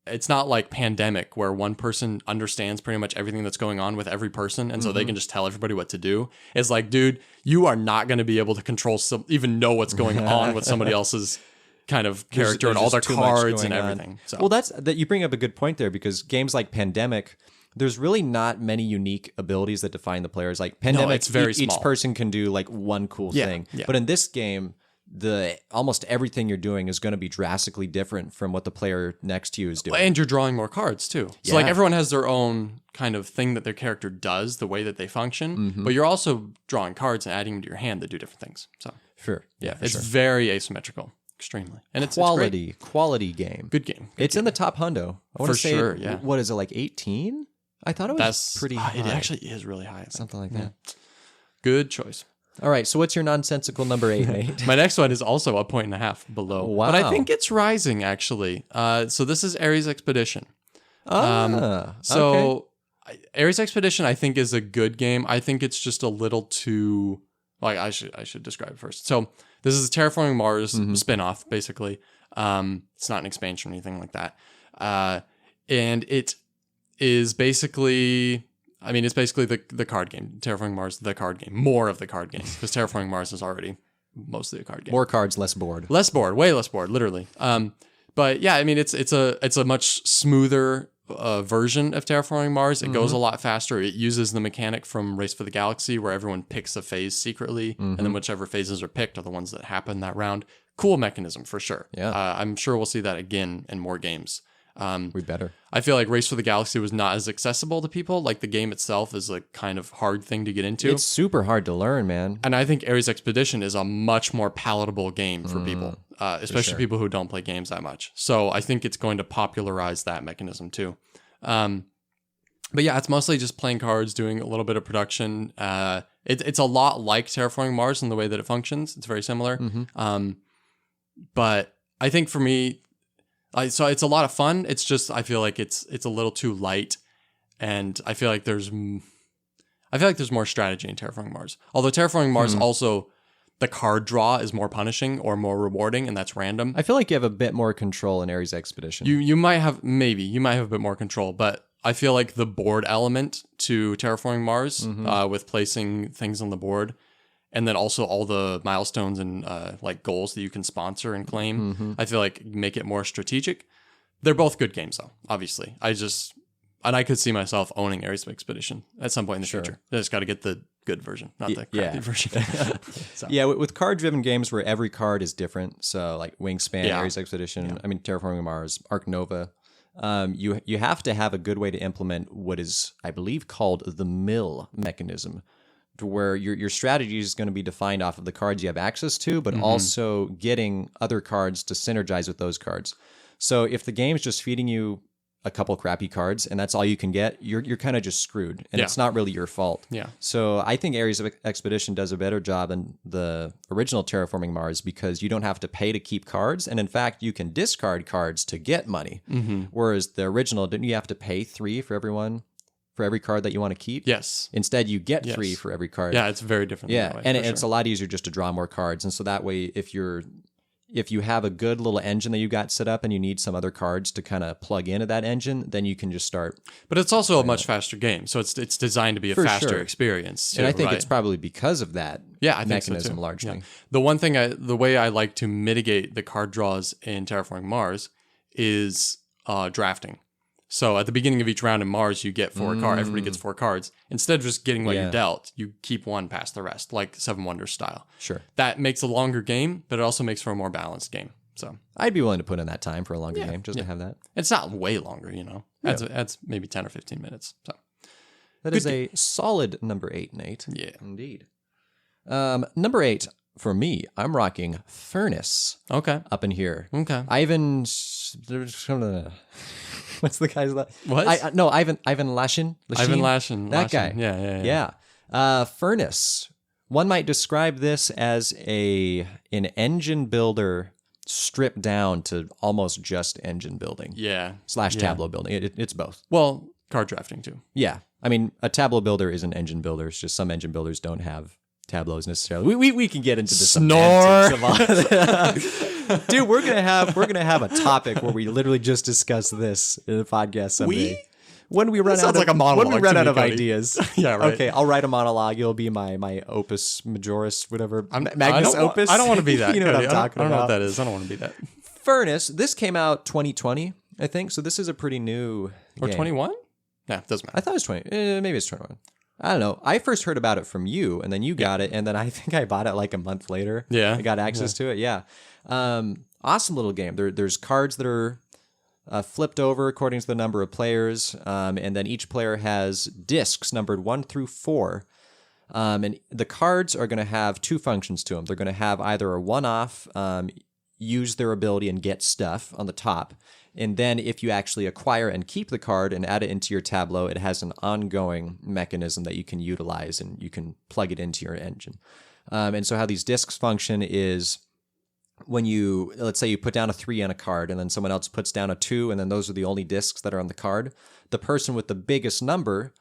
It's not like Pandemic where one person understands pretty much everything that's going on with every person, and so they can just tell everybody what to do. It's like, dude, you are not going to be able to even know what's going on with somebody else's kind of character and all their cards and everything. So. Well, that you bring up a good point there, because games like Pandemic, there's really not many unique abilities that define the players. Like Pandemic, it's very small. Each person can do like one cool thing. Yeah. But in this game, almost everything you're doing is going to be drastically different from what the player next to you is doing. And you're drawing more cards too. So like everyone has their own kind of thing that their character does, the way that they function, but you're also drawing cards and adding them to your hand that do different things. So sure. Yeah, it's very asymmetrical. Extremely. And it's quality game. Good game. It's in the top hundo. I want to say, sure, yeah. What is it, like 18? I thought it was pretty high. It actually is really high. Something like that. Good choice. All right, so what's your nonsensical number 8, Nate? My next one is also a 1.5 points below. Wow. But I think it's rising, actually. So this is Ares Expedition. Okay. Ares Expedition, I think, is a good game. I think it's just a little too... Like, I should describe it first. So this is a Terraforming Mars spinoff, basically. It's not an expansion or anything like that. And it is basically... I mean, it's basically the card game. Terraforming Mars, the card game. More of the card game. Because Terraforming Mars is already mostly a card game. More cards, less board. Less board. Way less board, literally. But yeah, I mean, it's a much smoother version of Terraforming Mars. It goes a lot faster. It uses the mechanic from Race for the Galaxy where everyone picks a phase secretly. And then whichever phases are picked are the ones that happen that round. Cool mechanism, for sure. Yeah. I'm sure we'll see that again in more games. We better. I feel like Race for the Galaxy was not as accessible to people. Like, the game itself is a kind of hard thing to get into. It's super hard to learn, man. And I think Ares Expedition is a much more palatable game for people, especially people who don't play games that much. So I think it's going to popularize that mechanism too. But yeah, it's mostly just playing cards, doing a little bit of production. It's a lot like Terraforming Mars in the way that it functions. It's very similar. But I think for me, so it's a lot of fun. It's just, I feel like it's a little too light, and I feel like there's more strategy in Terraforming Mars. Although Terraforming Mars also, the card draw is more punishing or more rewarding, and that's random. I feel like you have a bit more control in Ares Expedition. You might have a bit more control, but I feel like the board element to Terraforming Mars, with placing things on the board, and then also all the milestones and like goals that you can sponsor and claim, I feel like make it more strategic. They're both good games, though, obviously. And I could see myself owning Ares of Expedition at some point in the future. I just got to get the good version, not the crappy version. So. Yeah, with card-driven games where every card is different, so like Wingspan, Ares Expedition, Terraforming Mars, Ark Nova, you have to have a good way to implement what is, I believe, called the mill mechanism, to where your strategy is going to be defined off of the cards you have access to, but also getting other cards to synergize with those cards. So if the game's just feeding you a couple crappy cards and that's all you can get, you're kind of just screwed, and it's not really your fault. Yeah. So I think Ares of Expedition does a better job than the original Terraforming Mars because you don't have to pay to keep cards, and in fact you can discard cards to get money. Whereas the original, didn't you have to pay 3 for every card that you want to keep? Yes. Instead, you get 3 for every card. Yeah, it's very different. Yeah, that way, and it's a lot easier just to draw more cards. And so that way, if you have a good little engine that you got set up and you need some other cards to kind of plug into that engine, then you can just start. But it's also a much faster game, so it's designed to be a faster experience. Too, and I think it's probably because of that mechanism so largely. Yeah. The one thing, the way I like to mitigate the card draws in Terraforming Mars is drafting. So at the beginning of each round in Mars, you get 4 cards. Everybody gets 4 cards. Instead of just getting what you're dealt, you keep one past the rest, like Seven Wonders style. Sure. That makes a longer game, but it also makes for a more balanced game. So I'd be willing to put in that time for a longer game just to have that. It's not way longer, That's maybe 10 or 15 minutes. So that is a solid number 8, Nate. Yeah. Indeed. Number 8, for me, I'm rocking Furnace. Okay. Up in here. Okay. What's the guy's name? What? Ivan Lashin. Ivan Lashin. That guy. Yeah. Furnace. One might describe this as an engine builder stripped down to almost just engine building. Yeah. / tableau building. It's both. Well, card drafting too. Yeah. I mean, a tableau builder is an engine builder. It's just some engine builders don't have tableaus necessarily. We can get into the snore. Dude, we're gonna have a topic where we literally just discuss this in a podcast someday. When we run out of ideas. Yeah, right. Okay, I'll write a monologue. It'll be my opus majoris, whatever. Magnus opus. I don't want to be that. You know what I'm talking about. I don't know what that is. I don't want to be that. Furnace. This came out 2020, I think. So this is a pretty new or game. 21. Yeah, doesn't matter. I thought it was 20. Maybe it's 21. I don't know. I first heard about it from you, and then you got it, and then I think I bought it like a month later. Yeah, I got access to it. Yeah, awesome little game. There's cards that are flipped over according to the number of players, and then each player has discs numbered 1 through 4. And the cards are going to have 2 functions to them. They're going to have either a one-off, use their ability and get stuff on the top. And then if you actually acquire and keep the card and add it into your tableau, it has an ongoing mechanism that you can utilize and you can plug it into your engine. And so how these discs function is when let's say you put down a 3 on a card and then someone else puts down a 2 and then those are the only discs that are on the card, the person with the biggest number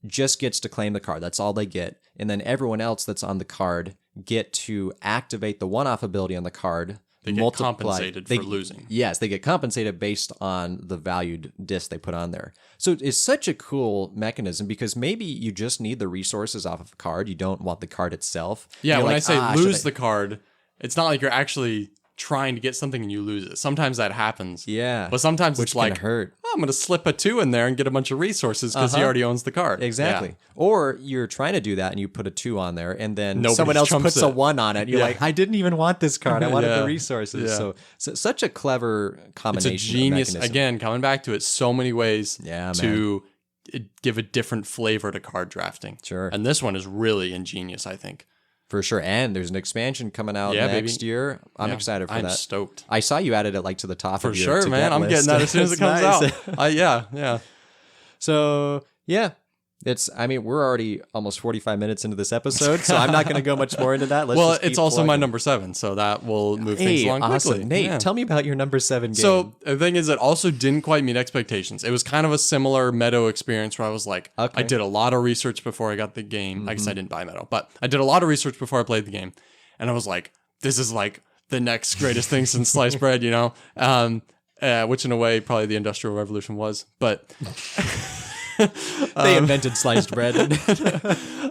just gets to claim the card. That's all they get. And then everyone else that's on the card get to activate the one-off ability on the card. They get compensated for losing. Yes, they get compensated based on the valued disc they put on there. So it's such a cool mechanism because maybe you just need the resources off of a card. You don't want the card itself. Yeah, when I say lose the card, it's not like you're actually trying to get something and you lose it. Sometimes that happens. Yeah. But sometimes Which it's like, hurt. Oh, I'm going to slip a 2 in there and get a bunch of resources because he already owns the card. Exactly. Yeah. Or you're trying to do that and you put a 2 on there and then someone else puts a 1 on it. You're like, I didn't even want this card. I wanted the resources. Yeah. So such a clever combination. It's a genius. Again, coming back to it, so many ways to give a different flavor to card drafting. Sure. And this one is really ingenious, I think. For sure. And there's an expansion coming out next year. I'm excited for that. I'm stoked. I saw you added it to the top of your For sure, man. I'm getting that as soon as it comes out. Yeah. So, yeah. We're already almost 45 minutes into this episode, so I'm not going to go much more into that. It's also my number 7, so that will move things along quickly. Nate, tell me about your number 7 game. So the thing is, it also didn't quite meet expectations. It was kind of a similar Meadow experience where I was like, I did a lot of research before I got the game. I guess I didn't buy Meadow, but I did a lot of research before I played the game. And I was like, this is like the next greatest thing since sliced bread, which in a way probably the Industrial Revolution was. But... they invented sliced bread.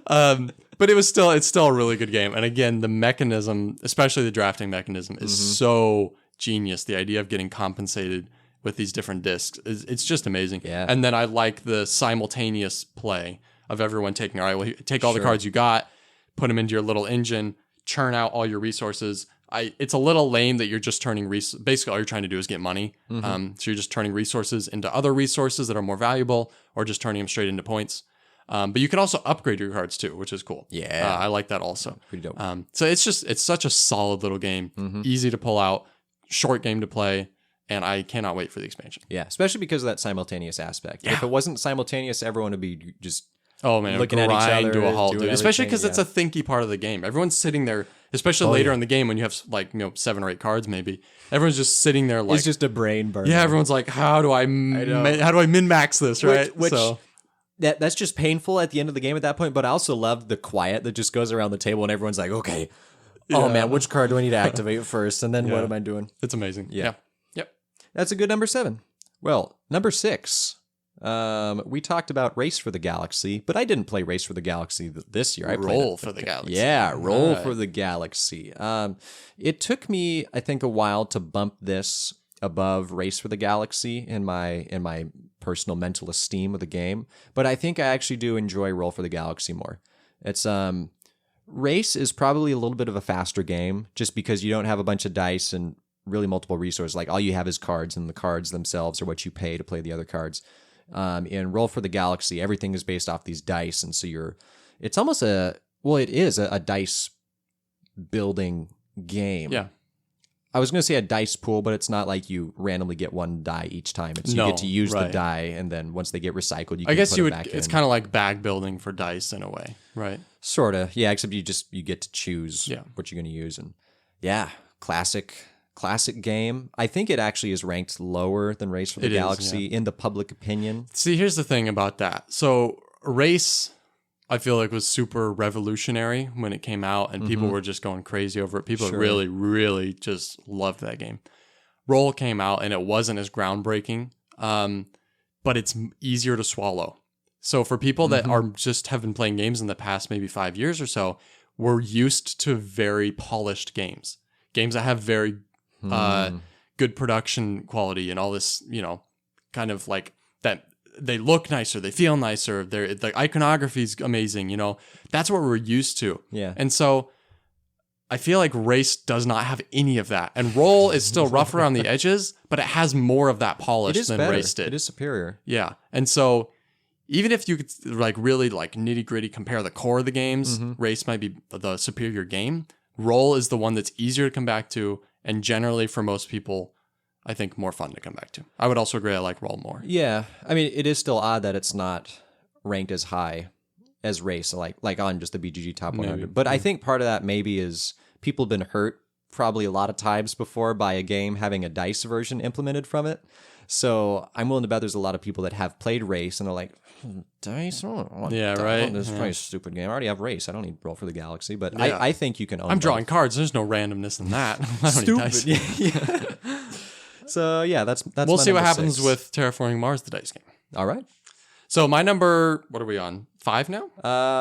But it's still a really good game. And again, the mechanism, especially the drafting mechanism, is so genius. The idea of getting compensated with these different discs. It's just amazing. Yeah. And then I like the simultaneous play of everyone taking, all right, well, take all the cards you got, put them into your little engine, churn out all your resources. It's a little lame that you're just turning basically all you're trying to do is get money. So you're just turning resources into other resources that are more valuable, or just turning them straight into points. But you can also upgrade your cards too, which is cool. Yeah. I like that also. Pretty dope. So it's such a solid little game, easy to pull out, short game to play, and I cannot wait for the expansion. Yeah, especially because of that simultaneous aspect. Yeah. If it wasn't simultaneous, everyone would be just looking at each other to a halt, dude. Especially because it's yeah. a thinky part of the game. Everyone's sitting there, especially later in the game when you have like 7 or 8 cards maybe. Everyone's just sitting there like it's just a brain burn. Yeah, everyone's like, how do I min max this, right? Which that's just painful at the end of the game at that point. But I also love the quiet that just goes around the table and everyone's like, okay, oh man, which card do I need to activate first? And then what am I doing? It's amazing. Yeah. Yep. That's a good number 7. Well, number 6. We talked about Race for the Galaxy, but I didn't play Race for the Galaxy this year. I played Roll for the Galaxy. Yeah, Roll for the Galaxy. It took me, I think, a while to bump this above Race for the Galaxy in my personal mental esteem of the game, but I think I actually do enjoy Roll for the Galaxy more. It's Race is probably a little bit of a faster game, just because you don't have a bunch of dice and really multiple resources. Like all you have is cards, and the cards themselves are what you pay to play the other cards. In Roll for the Galaxy, everything is based off these dice, and so it's almost it is a dice building game. Yeah. I was going to say a dice pool, but it's not like you randomly get one die each time. It's you get to use the die, and then once they get recycled, you can put it back in. It's kind of like bag building for dice in a way, right? Sort of, yeah, except you get to choose what you're going to use. And yeah, classic game. I think it actually is ranked lower than Race for the Galaxy in the public opinion. See, here's the thing about that. So Race, I feel like, was super revolutionary when it came out, and people were just going crazy over it. People really, really just loved that game. Roll came out, and it wasn't as groundbreaking, but it's easier to swallow. So for people that have been playing games in the past maybe 5 years or so, we're used to very polished games that have very good production quality and all this, kind of like that. They look nicer, they feel nicer, the iconography is amazing, that's what we're used to. Yeah. And so I feel like Race does not have any of that. And Roll is still rough around the edges, but it has more of that polish than Race did. It is superior. Yeah. And so even if you could really nitty gritty compare the core of the games, Race might be the superior game. Roll is the one that's easier to come back to, and generally for most people, I think more fun to come back to. I would also agree I like Roll more. Yeah. I mean, it is still odd that it's not ranked as high as Race, like on just the BGG Top 100. Maybe. But I think part of that maybe is people have been hurt probably a lot of times before by a game having a dice version implemented from it. So I'm willing to bet there's a lot of people that have played Race and they're like, dice? Right. This is probably a stupid game. I already have Race. I don't need Roll for the Galaxy. But I think you can own I'm drawing cards. There's no randomness in that. I don't need dice. Yeah. So yeah, that's we'll see what happens 6. with Terraforming Mars, the dice game. All right. So my number, what are we on? 5 now?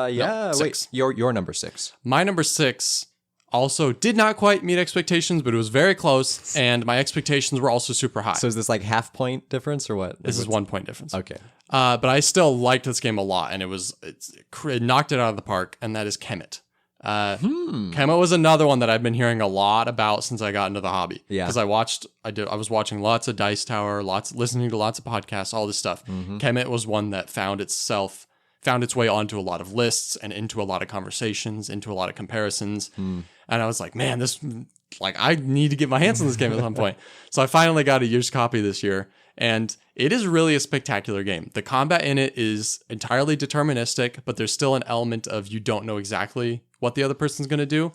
Yeah. No, 6. Wait, your number 6. My number 6 also did not quite meet expectations, but it was very close, and my expectations were also super high. So is this like half point difference or what? This is 1 point difference. Okay. But I still liked this game a lot, and it knocked it out of the park, and that is Kemet. Kemet was another one that I've been hearing a lot about since I got into the hobby. Yeah. Because I was watching lots of Dice Tower, listening to lots of podcasts, all this stuff. Kemet was one that found its way onto a lot of lists and into a lot of conversations, into a lot of comparisons. And I was like, man, I need to get my hands on this game at some point. So I finally got a used copy this year, and it is really a spectacular game. The combat in it is entirely deterministic, but there's still an element of you don't know exactly what the other person's going to do.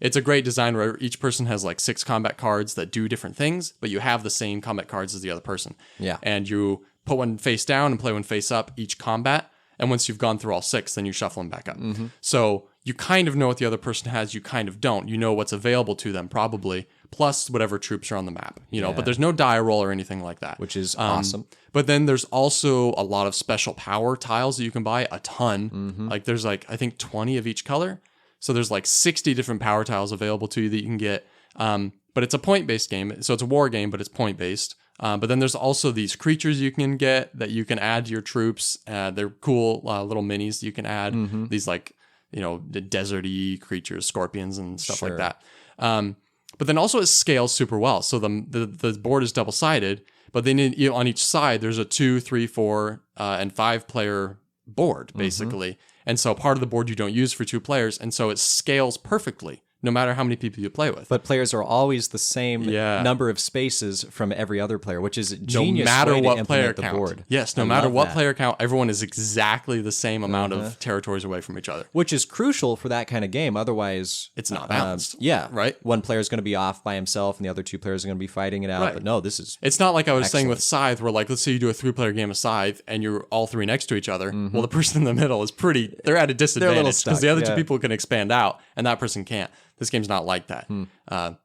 It's a great design where each person has like 6 combat cards that do different things, but you have the same combat cards as the other person. Yeah. And you put one face down and play one face up each combat. And once you've gone through all 6, then you shuffle them back up. So you kind of know what the other person has. You kind of don't. You know what's available to them probably, plus whatever troops are on the map. But there's no die roll or anything like that. Which is awesome. But then there's also a lot of special power tiles that you can buy, a ton. Like there's I think 20 of each color. So there's 60 different power tiles available to you that you can get. But it's a point-based game. So it's a war game, but it's point-based. But then there's also these creatures you can get that you can add to your troops. They're cool little minis you can add. These like, the deserty creatures, scorpions and stuff like that. But then also it scales super well. So the board is double-sided, but then on each side there's a 2, 3, 4, and 5 player board basically. And so part of the board you don't use for 2 players, and so it scales perfectly no matter how many people you play with. But players are always the same number of spaces from every other player, which is a genius no matter way what to player implement the count. board. Yes, no matter what player count, everyone is exactly the same amount of territories away from each other. Which is crucial for that kind of game. Otherwise, it's not balanced. Right? One player is going to be off by himself and the other 2 players are going to be fighting it out. Right. But no, this is It's not like I was saying with Scythe, where like, let's say you do a 3-player game of Scythe and you're all 3 next to each other. Well, the person in the middle is they're at a disadvantage because the other 2 people can expand out and that person can't. This game's not like that. And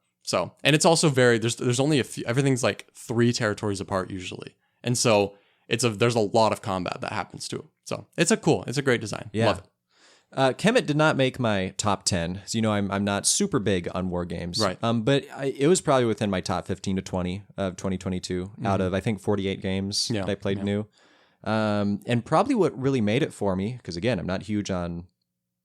it's also there's only a few, everything's like 3 territories apart usually. And so there's a lot of combat that happens to it. So it's a great design. Yeah. Love it. Kemet did not make my top 10. So, I'm not super big on war games. Right. But it was probably within my top 15 to 20 of 2022 out of, I think, 48 games that I played new. And probably what really made it for me, because again, I'm not huge on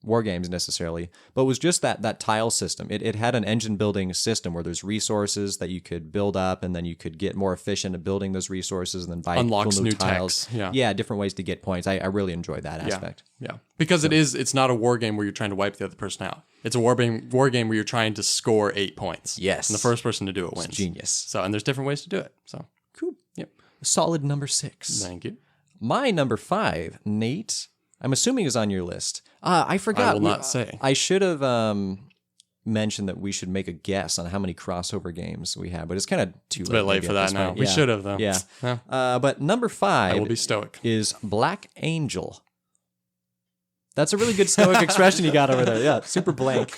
war games necessarily, but was just that tile system. It had an engine building system where there's resources that you could build up, and then you could get more efficient at building those resources, and then buy unlocks new tiles. Techs. Different ways to get points. I really enjoy that aspect. Yeah, because it's not a war game where you're trying to wipe the other person out. It's a war game where you're trying to score 8 points. Yes, and the first person to do it wins. It's genius. So, and there's different ways to do it. So cool. Yep. Solid number 6. Thank you. My number 5, Nate, I'm assuming is on your list. I forgot. I will not say. I should have mentioned that we should make a guess on how many crossover games we have, but it's kind of too late. It's a bit late for that now. We should have, though. Yeah. But number 5 I will be stoic. Is Black Angel. That's a really good stoic expression you got over there. Yeah, super blank.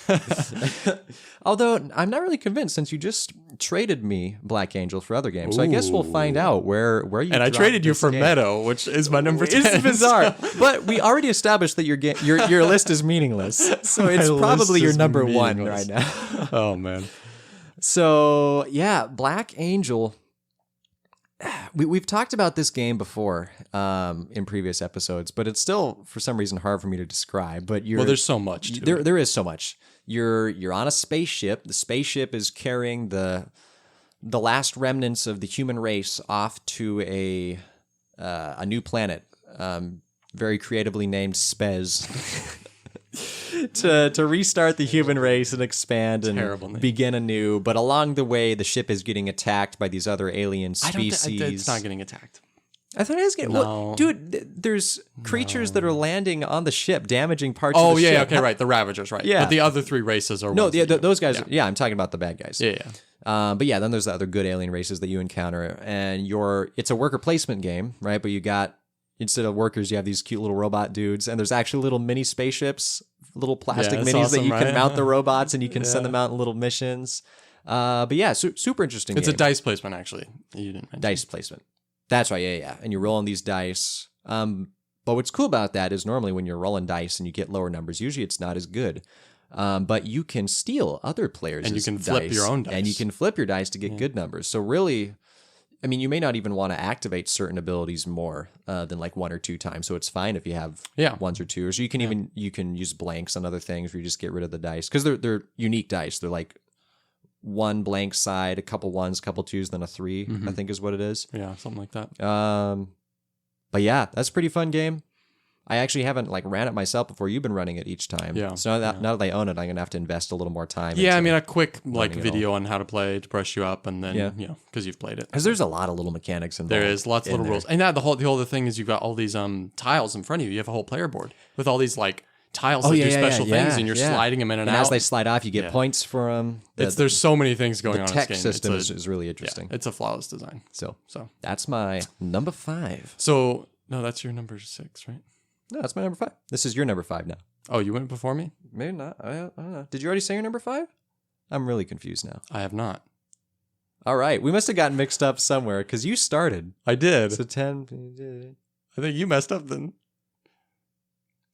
Although I'm not really convinced, since you just traded me Black Angel for other games. So I guess we'll find out where you. And I traded you for Meadow, which is my number 10. It's bizarre, but we already established that your list is meaningless. So it's probably your number 1 right now. Oh man. So yeah, Black Angel. We've talked about this game before in previous episodes, but it's still for some reason hard for me to describe. But there's so much. There is so much. You're on a spaceship. The spaceship is carrying the last remnants of the human race off to a new planet, very creatively named Spez. to restart the human race and expand and begin anew. But along the way, the ship is getting attacked by these other alien species. It's not getting attacked. I thought it was getting... No. Dude, there's creatures that are landing on the ship, damaging parts of the ship. Oh, yeah, okay, right. The Ravagers, right. Yeah. But the other 3 races are... No, those guys... Yeah. I'm talking about the bad guys. Yeah. But yeah, then there's the other good alien races that you encounter. And it's a worker placement game, right? But you got... Instead of workers, you have these cute little robot dudes, and there's actually little mini spaceships, little plastic minis that you can mount the robots, and you can send them out in little missions. But yeah, super interesting. It's a dice placement, actually. You didn't mention. Dice placement. That's right. Yeah. And you're rolling these dice. But what's cool about that is normally when you're rolling dice and you get lower numbers, usually it's not as good. But you can steal other players' dice. And you can flip your own dice. And you can flip your dice to get good numbers. So really... I mean, you may not even want to activate certain abilities more than like 1 or 2 times. So it's fine if you have 1s or 2s. Or you can you can use blanks on other things where you just get rid of the dice, because they're unique dice. They're like 1 blank side, a couple 1s, a couple 2s, then a 3. I think is what it is. Yeah, something like that. But yeah, that's a pretty fun game. I actually haven't ran it myself before. You've been running it each time. Yeah. So now that I own it, I'm gonna have to invest a little more time. Yeah, I mean a quick video on how to play to brush you up, and then because you've played it. Because there's a lot of little mechanics involved. There is lots of little rules, and the whole other thing is you've got all these tiles in front of you. You have a whole player board with all these tiles that do special things, and you're sliding them in and out. And as they slide off, you get points for them. There's so many things going on. The tech system is really interesting. Yeah, it's a flawless design. So that's my number 5. So no, that's your number 6, right? No, that's my number 5. This is your number 5 now. Oh, you went before me? Maybe not. I don't know. Did you already say your number 5? I'm really confused now. I have not. All right. We must have gotten mixed up somewhere because you started. I did. So 10. I think you messed up then.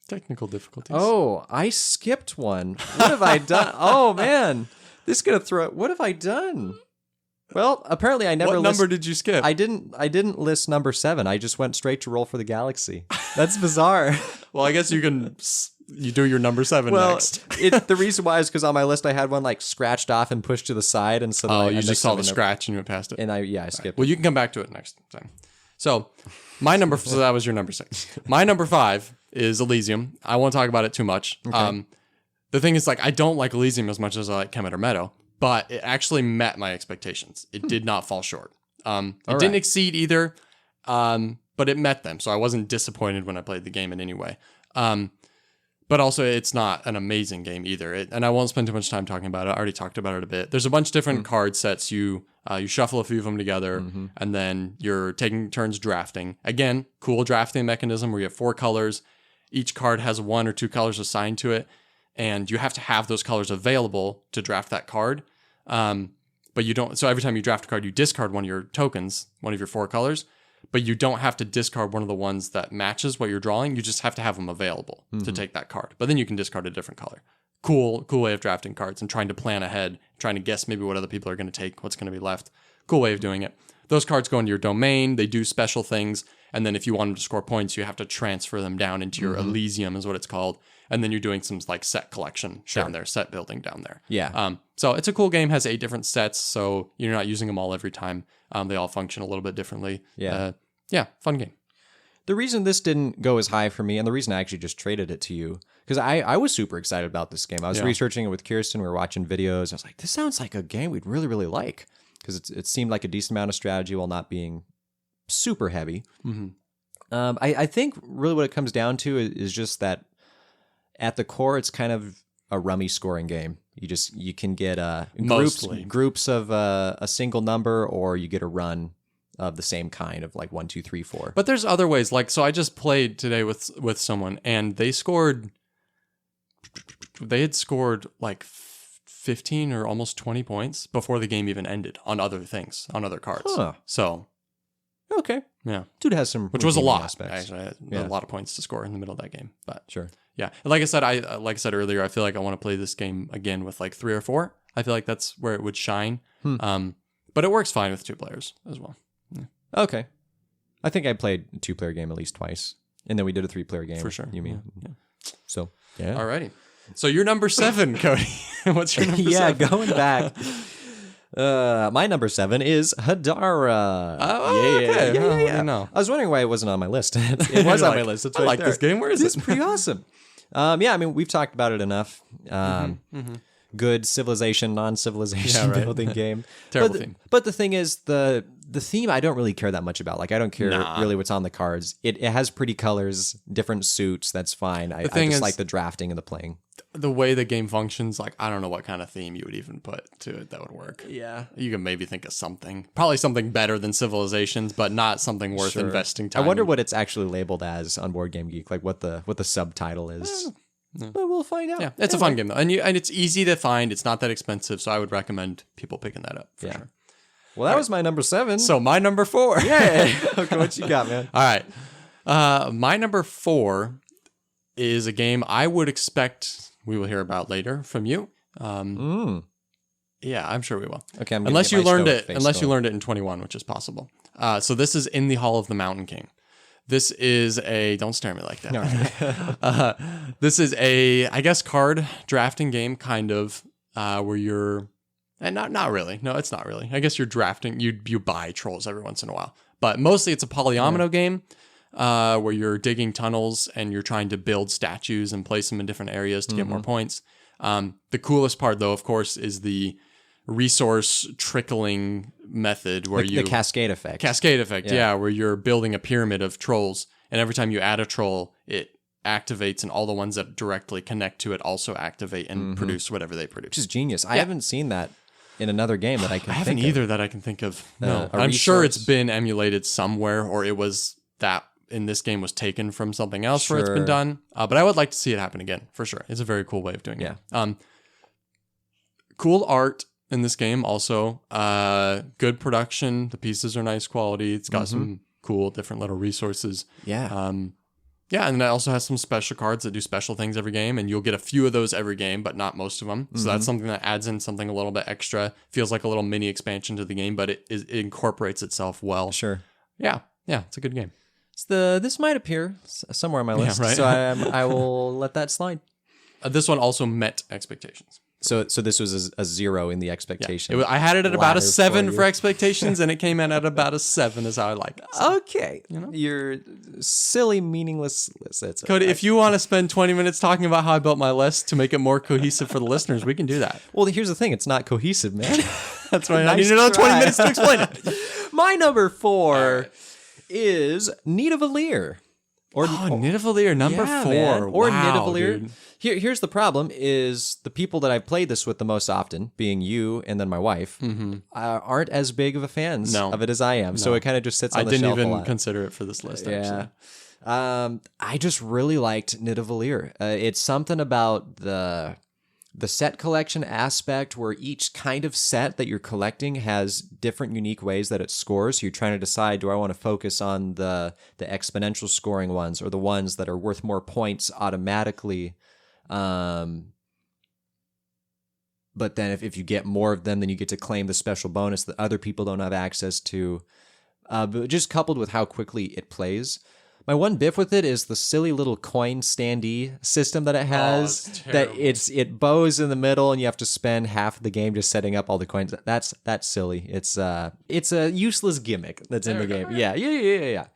Technical difficulties. Oh, I skipped one. What have I done? Oh, man. This is going to throw it. What have I done? Well, apparently I never. What number did you skip? I didn't list number 7. I just went straight to Roll for the Galaxy. That's bizarre. Well, I guess you do your number 7 next. The reason why is because on my list I had one like scratched off and pushed to the side, and so you just saw the scratch and you went past it. And I skipped. Well, you can come back to it next time. So my number, so that was your number 6. My number 5 is Elysium. I won't talk about it too much. Okay. The thing is, like, I don't like Elysium as much as I like Kemeter Meadow, but it actually met my expectations. It did not fall short. It didn't exceed either, but it met them. So I wasn't disappointed when I played the game in any way. But also, it's not an amazing game either. And I won't spend too much time talking about it. I already talked about it a bit. There's a bunch of different card sets. You shuffle a few of them together, and then you're taking turns drafting. Again, cool drafting mechanism where you have 4 colors. Each card has 1 or 2 colors assigned to it, and you have to have those colors available to draft that card. But you don't. So every time you draft a card, you discard one of your tokens, one of your 4 colors. But you don't have to discard one of the ones that matches what you're drawing. You just have to have them available to take that card. But then you can discard a different color. Cool way of drafting cards and trying to plan ahead, trying to guess maybe what other people are going to take, what's going to be left. Cool way of doing it. Those cards go into your domain. They do special things. And then if you want them to score points, you have to transfer them down into your Elysium is what it's called. And then you're doing some like set collection down there, set building down there. Yeah. So it's a cool game, has 8 different sets. So you're not using them all every time. They all function a little bit differently. Yeah. Fun game. The reason this didn't go as high for me, and the reason I actually just traded it to you, because I was super excited about this game. I was researching it with Kirsten. We were watching videos. I was like, this sounds like a game we'd really, really like, because it seemed like a decent amount of strategy while not being super heavy. I think really what it comes down to is just that at the core, it's kind of a rummy scoring game. You can get groups of a single number, or you get a run of the same kind of like 1, 2, 3, 4. But there's other ways. Like, so I just played today with someone, and they had scored like 15 or almost 20 points before the game even ended on other things, on other cards. Huh. So, okay. Yeah. Dude has some, which was a lot. Aspects. Actually, a lot of points to score in the middle of that game, but sure. Yeah. And like I said earlier, I feel like I want to play this game again with like 3 or 4. I feel like that's where it would shine. But it works fine with 2 players as well. Yeah. Okay. I think I played a 2-player game at least twice. And then we did a 3-player game. For sure. You mean? Yeah. So, yeah. Alrighty. So you're number 7, Cody. What's your number 7? Going back. My number 7 is Hadara. Oh, okay. Yeah. No. I was wondering why it wasn't on my list. It was on my list. It's I right like there. this game. Where is it? It's pretty awesome. I mean, we've talked about it enough. Good civilization, non-civilization building game. Terrible theme. But the thing is, the theme I don't really care that much about. Like, I don't care really what's on the cards. It has pretty colors, different suits. That's fine. I just like the drafting and the playing. The way the game functions, like, I don't know what kind of theme you would even put to it that would work. Yeah. You can maybe think of something. Probably something better than Civilizations, but not something worth investing time I wonder what it's actually labeled as on Board Game Geek, like what the subtitle is. But we'll find out. Yeah, it's a fun game, though. And it's easy to find. It's not that expensive, so I would recommend people picking that up for sure. Well, that was my number 7. So my number 4. Yeah. Okay, what you got, man? All right. My number 4 is a game I would expect we will hear about later from you. Yeah, I'm sure we will. Okay, unless you learned it in 21, which is possible. So this is In the Hall of the Mountain King. This is don't stare at me like that. No. This is I guess, card drafting game, kind of, where you're, and not really. No, it's not really. I guess you're drafting, you buy trolls every once in a while. But mostly it's a polyomino game, where you're digging tunnels and you're trying to build statues and place them in different areas to get more points. The coolest part, though, of course, is the resource trickling method where the cascade effect. Cascade effect, where you're building a pyramid of trolls, and every time you add a troll, it activates, and all the ones that directly connect to it also activate and produce whatever they produce. Which is genius. I haven't seen that in another game that I can think of. I haven't either that I can think of. No. I'm sure it's been emulated somewhere, or it was that in this game was taken from something else where it's been done. But I would like to see it happen again, for sure. It's a very cool way of doing it. Cool art in this game also. Good production. The pieces are nice quality. It's got some cool different little resources. Yeah. Yeah, and it also has some special cards that do special things every game, and you'll get a few of those every game, but not most of them. So that's something that adds in something a little bit extra. Feels like a little mini expansion to the game, but it incorporates itself well. Sure. Yeah, it's a good game. This might appear somewhere on my list, so I will let that slide. This one also met expectations. So this was a 0 in the expectation. Yeah. I had it at about a 7 for expectations, and it came in at about a 7 is how I like it. So, okay. You're silly, meaningless list. Cody, if you want to spend 20 minutes talking about how I built my list to make it more cohesive for the listeners, we can do that. Well, here's the thing. It's not cohesive, man. That's right. I need another 20 minutes to explain it. My number 4 is Nidavellir. Nidavellir, number 4. Man. Or wow, Nidavellir. Dude. Here's the problem is the people that I've played this with the most often, being you and then my wife, aren't as big of a fans of it as I am. No. So it kind of just sits on the shelf a lot. I didn't even consider it for this list, actually. I just really liked Nidavellir. It's something about the set collection aspect where each kind of set that you're collecting has different unique ways that it scores. You're trying to decide, do I want to focus on the exponential scoring ones or the ones that are worth more points automatically? But then if you get more of them, then you get to claim the special bonus that other people don't have access to. But just coupled with how quickly it plays. My one beef with it is the silly little coin standee system that it has. It bows in the middle, and you have to spend half of the game just setting up all the coins. That's silly. It's a useless gimmick that's in the game. Yeah.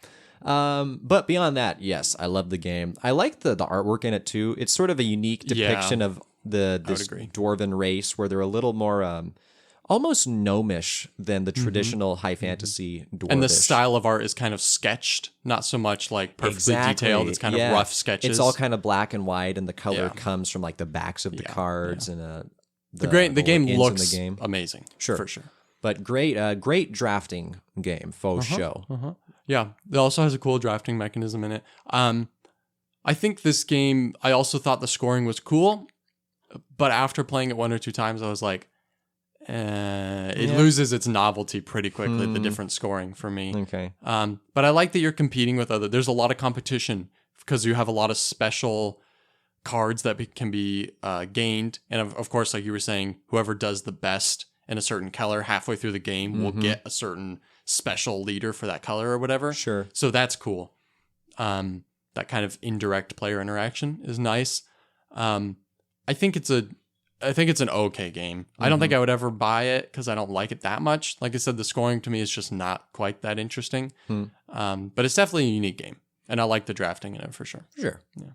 But beyond that, yes, I love the game. I like the artwork in it too. It's sort of a unique depiction of this dwarven race where they're a little more almost gnomish than the traditional high fantasy dwarvish. And the style of art is kind of sketched, not so much like perfectly detailed. It's kind of rough sketches. It's all kind of black and white, and the color comes from like the backs of the cards and the game looks amazing. Sure, for sure. But great drafting game, faux show. Yeah, it also has a cool drafting mechanism in it. I think this game, I also thought the scoring was cool, but after playing it 1 or 2 times, I was like, it loses its novelty pretty quickly, the different scoring for me. Okay. But I like that you're competing with there's a lot of competition because you have a lot of special cards that can be gained. And of course, like you were saying, whoever does the best in a certain color halfway through the game will get a certain special leader for that color or whatever. Sure. So that's cool. That kind of indirect player interaction is nice. I think it's an okay game. I don't think I would ever buy it because I don't like it that much. Like I said, the scoring to me is just not quite that interesting. But it's definitely a unique game. And I like the drafting in it for sure. Sure. Yeah.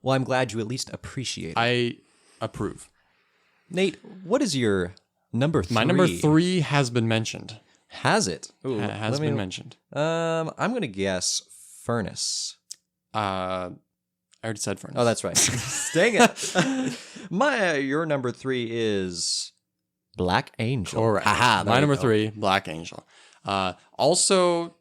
Well, I'm glad you at least appreciate it. I approve. Nate, what is your number 3? My number 3 has been mentioned. Has it? Ooh, has been mentioned. I'm going to guess Furnace. I already said Furnace. Oh, that's right. Dang it. Your number 3 is Black Angel. Correct. My number 3, Black Angel. Also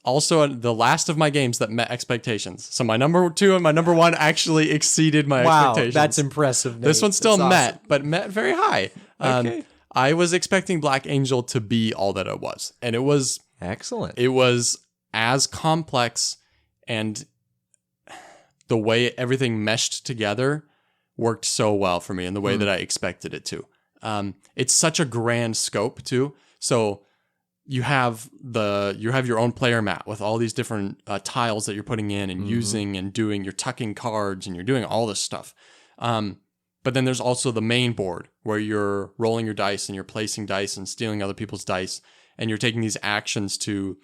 the last of my games that met expectations. So my number 2 and my number 1 actually exceeded my expectations. Wow, that's impressive, Nate. This one still met, but met very high. Okay. I was expecting Black Angel to be all that it was. And it was... Excellent. It was as complex, and the way everything meshed together worked so well for me in the way that I expected it to. It's such a grand scope too. So you have your own player mat with all these different tiles that you're putting in and using and doing. You're tucking cards and you're doing all this stuff. But then there's also the main board where you're rolling your dice and you're placing dice and stealing other people's dice, and you're taking these actions to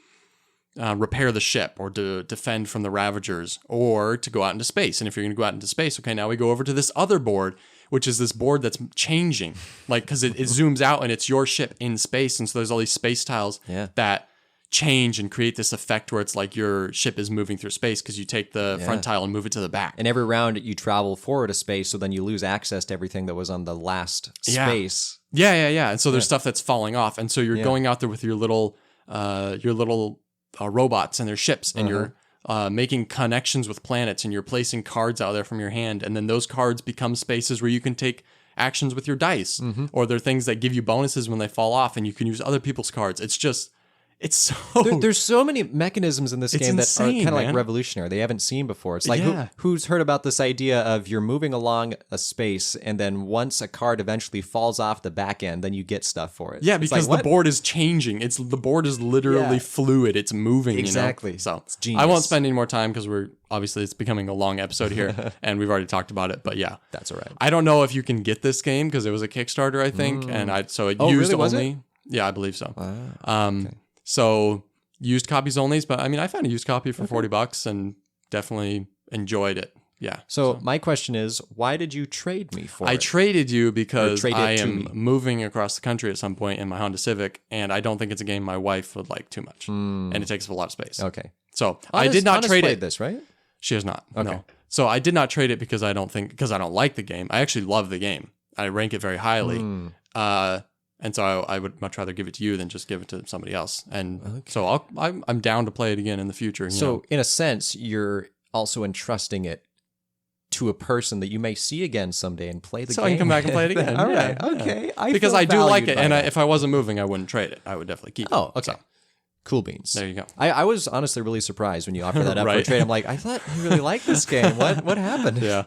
repair the ship or to defend from the Ravagers or to go out into space. And if you're going to go out into space, okay, now we go over to this other board, which is this board that's changing, like, because it zooms out and it's your ship in space. And so there's all these space tiles that change and create this effect where it's like your ship is moving through space because you take the front tile and move it to the back. And every round you travel forward a space, so then you lose access to everything that was on the last space. Yeah. And so there's stuff that's falling off. And so you're going out there with your little robots and their ships, and you're making connections with planets, and you're placing cards out there from your hand. And then those cards become spaces where you can take actions with your dice, or they're things that give you bonuses when they fall off, and you can use other people's cards. It's so... There's so many mechanisms in this game that are kind of like revolutionary. They haven't seen before. It's like, who's heard about this idea of you're moving along a space, and then once a card eventually falls off the back end, then you get stuff for it. Yeah, because the board is changing. The board is literally fluid. It's moving, exactly. You know? So it's genius. I won't spend any more time because it's becoming a long episode here, and we've already talked about it, but yeah. That's all right. I don't know if you can get this game because it was a Kickstarter, I think, and it used really? only. Yeah, I believe so. Wow. Okay. So used copies only, but I mean, I found a used copy for $40 and definitely enjoyed it. Yeah. So my question is, why did you trade me for it? I traded you because I am moving across the country at some point in my Honda Civic, and I don't think it's a game my wife would like too much, and it takes up a lot of space. Okay. So I did not trade it. This, right? She has not. Okay. No. So I did not trade it because I don't like the game. I actually love the game. I rank it very highly. And so I would much rather give it to you than just give it to somebody else. And so I'm down to play it again in the future. So in a sense, you're also entrusting it to a person that you may see again someday and play the game. So I can come back and play it again. All right. Okay. Because I do like it. And if I wasn't moving, I wouldn't trade it. I would definitely keep it. Oh, okay. So, cool beans. There you go. I was honestly really surprised when you offered that up for a trade. I'm like, I thought you really liked this game. What happened? Yeah.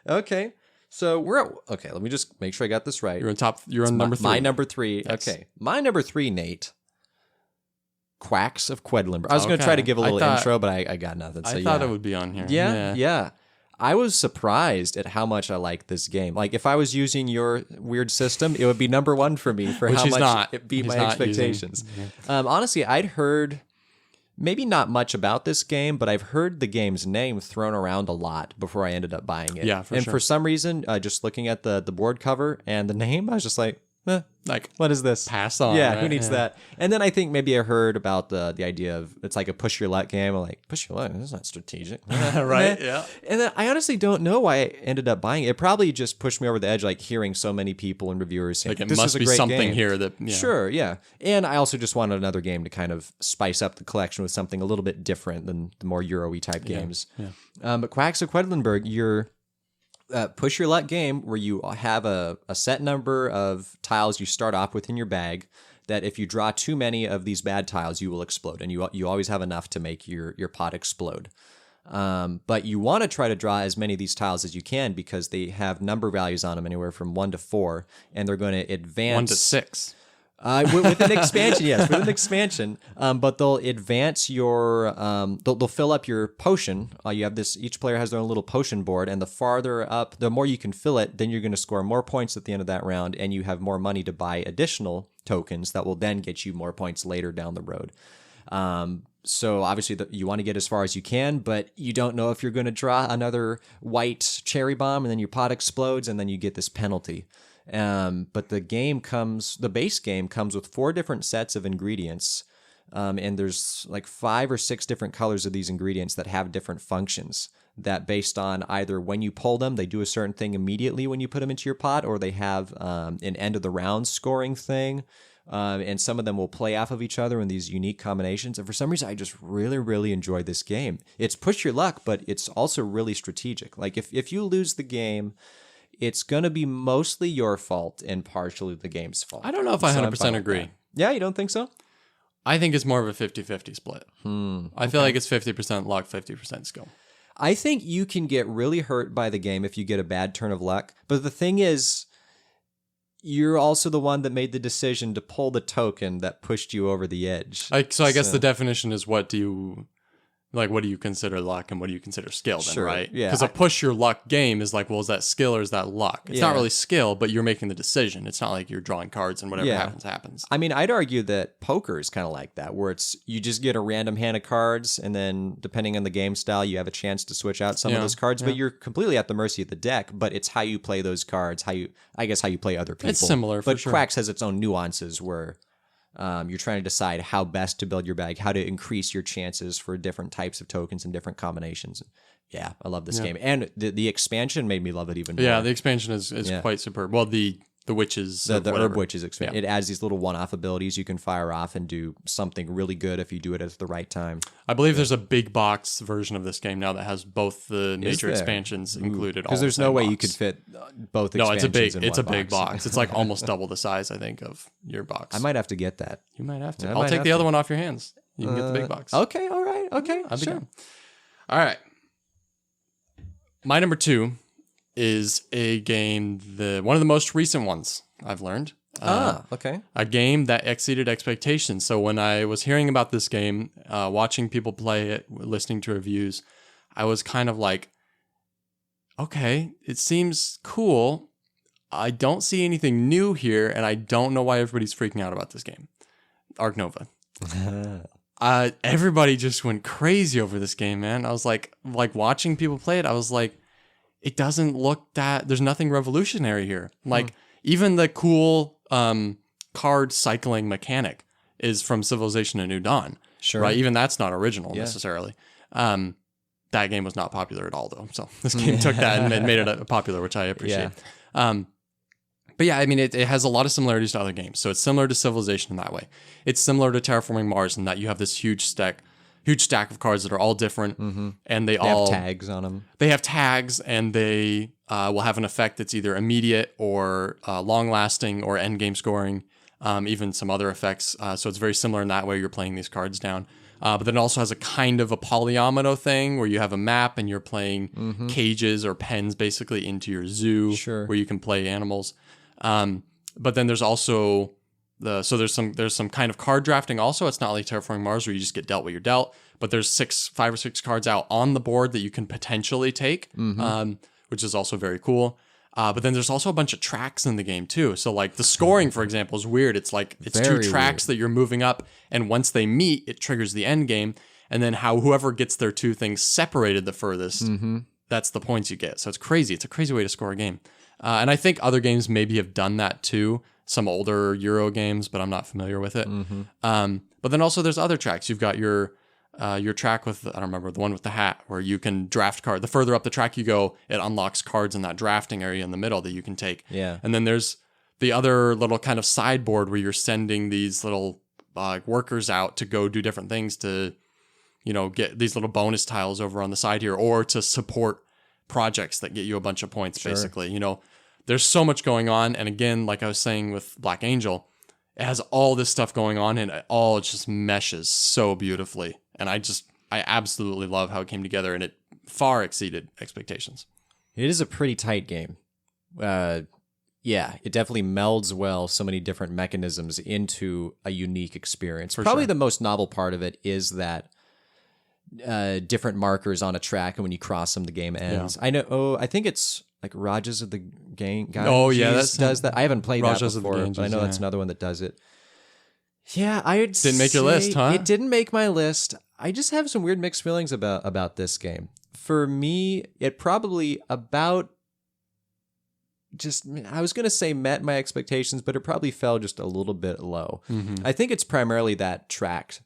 Okay. So let me just make sure I got this right. You're on number 3. My number 3. Yes. Okay. My number 3, Nate. Quacks of Quedlinburg. I was going to try to give a little intro, but I got nothing. So I thought it would be on here. Yeah. I was surprised at how much I like this game. Like, if I was using your weird system, it would be number 1 for me for how much it beat my expectations. Honestly, I'd heard maybe not much about this game, but I've heard the game's name thrown around a lot before I ended up buying it. Yeah, and for some reason, just looking at the board cover and the name, I was just like, what is this? Pass on. Yeah, right? Who needs that? And then I think maybe I heard about the idea of it's like a push your luck game. I'm like, push your luck? That's not strategic. Right, yeah. And then I honestly don't know why I ended up buying it. It probably just pushed me over the edge, like hearing so many people and reviewers saying, like, this must is a be great something game. here that... Yeah. Sure, yeah. And I also just wanted another game to kind of spice up the collection with something a little bit different than the more Euro-y type games. Yeah. But Quacks of Quedlinburg, you're... push your luck game where you have a set number of tiles you start off with in your bag that if you draw too many of these bad tiles, you will explode. And you always have enough to make your pot explode. But you want to try to draw as many of these tiles as you can because they have number values on them anywhere from 1 to 4. And they're going to advance... 1 to 6. With an expansion, yes, with an expansion. But they'll advance your, they'll fill up your potion. You have this, each player has their own little potion board, and the farther up, the more you can fill it, then you're going to score more points at the end of that round, and you have more money to buy additional tokens that will then get you more points later down the road. So obviously you want to get as far as you can, but you don't know if you're going to draw another white cherry bomb, and then your pot explodes, and then you get this penalty. But the base game comes with 4 different sets of ingredients. And there's like 5 or 6 different colors of these ingredients that have different functions that based on either when you pull them, they do a certain thing immediately when you put them into your pot, or they have, an end of the round scoring thing. And some of them will play off of each other in these unique combinations. And for some reason, I just really, really enjoyed this game. It's push your luck, but it's also really strategic. Like if you lose the game, it's going to be mostly your fault and partially the game's fault. I don't know if I 100% agree. Yeah, you don't think so? I think it's more of a 50-50 split. I feel like it's 50% luck, 50% skill. I think you can get really hurt by the game if you get a bad turn of luck. But the thing is, you're also the one that made the decision to pull the token that pushed you over the edge. So I guess the definition is what do you consider luck and what do you consider skill then, right? Yeah. Because a push your luck game is like, well, is that skill or is that luck? It's not really skill, but you're making the decision. It's not like you're drawing cards and whatever happens. I mean, I'd argue that poker is kind of like that, where it's you just get a random hand of cards, and then depending on the game style, you have a chance to switch out some of those cards, but you're completely at the mercy of the deck, but it's how you play those cards, how you play other people. It's similar, but Quacks has its own nuances where... you're trying to decide how best to build your bag, how to increase your chances for different types of tokens and different combinations. Yeah, I love this game. And the expansion made me love it even more. Yeah, the expansion is quite superb. Well, the the witches, the herb witches expansion. Yeah. It adds these little one-off abilities you can fire off and do something really good if you do it at the right time. I believe there's a big box version of this game now that has both the major expansions included. Because there's no way you could fit both expansions in one box. It's a big box. It's like almost double the size, I think, of your box. I might have to get that. You might have to. I'll take the other one off your hands. You can get the big box. Okay, all right. Okay, I'll be done. All right. My number 2 is a game, one of the most recent ones I've learned. Okay. A game that exceeded expectations. So when I was hearing about this game, watching people play it, listening to reviews, I was kind of like, okay, it seems cool. I don't see anything new here, and I don't know why everybody's freaking out about this game. Ark Nova. Everybody just went crazy over this game, man. I was like watching people play it, I was like, it doesn't look there's nothing revolutionary here. Like, even the cool card cycling mechanic is from Civilization: A New Dawn. Sure. Right? Even that's not original necessarily. That game was not popular at all, though. So this game took that and made it popular, which I appreciate. Yeah. But yeah, I mean, it has a lot of similarities to other games. So it's similar to Civilization in that way. It's similar to Terraforming Mars in that you have this huge stack of cards that are all different, and they all have tags on them. They have tags, and they will have an effect that's either immediate or long-lasting or end-game scoring, even some other effects. So it's very similar in that way. You're playing these cards down. But then it also has a kind of a polyomino thing where you have a map and you're playing cages or pens basically into your zoo where you can play animals. But then there's also there's some kind of card drafting also. It's not like Terraforming Mars where you just get dealt what you're dealt, but there's 5 or 6 cards out on the board that you can potentially take, which is also very cool. But then there's also a bunch of tracks in the game too. So like the scoring, for example, is weird. It's like it's very 2 tracks that you're moving up, and once they meet, it triggers the end game. And then whoever gets their 2 things separated the furthest, that's the points you get. So it's crazy. It's a crazy way to score a game. And I think other games maybe have done that too. Some older Euro games, but I'm not familiar with it. But then also there's other tracks. You've got your track with, I don't remember, the one with the hat where you can draft card. The further up the track you go, it unlocks cards in that drafting area in the middle that you can take. Yeah. And then there's the other little kind of sideboard where you're sending these little workers out to go do different things to, get these little bonus tiles over on the side here, or to support projects that get you a bunch of points, basically. There's so much going on. And again, like I was saying with Black Angel, it has all this stuff going on, and it all just meshes so beautifully. And I absolutely love how it came together, and it far exceeded expectations. It is a pretty tight game. Yeah, it definitely melds well so many different mechanisms into a unique experience. Probably the most novel part of it is that different markers on a track, and when you cross them, the game ends. Yeah. I think it's like Rajas of the Ganges. Oh yeah, that does that. I haven't played Rajas that before, but I know that's another one that does it. Yeah, didn't make your list, huh? It didn't make my list. I just have some weird mixed feelings about this game. For me, it probably I was going to say met my expectations, but it probably fell just a little bit low. I think it's primarily that tracked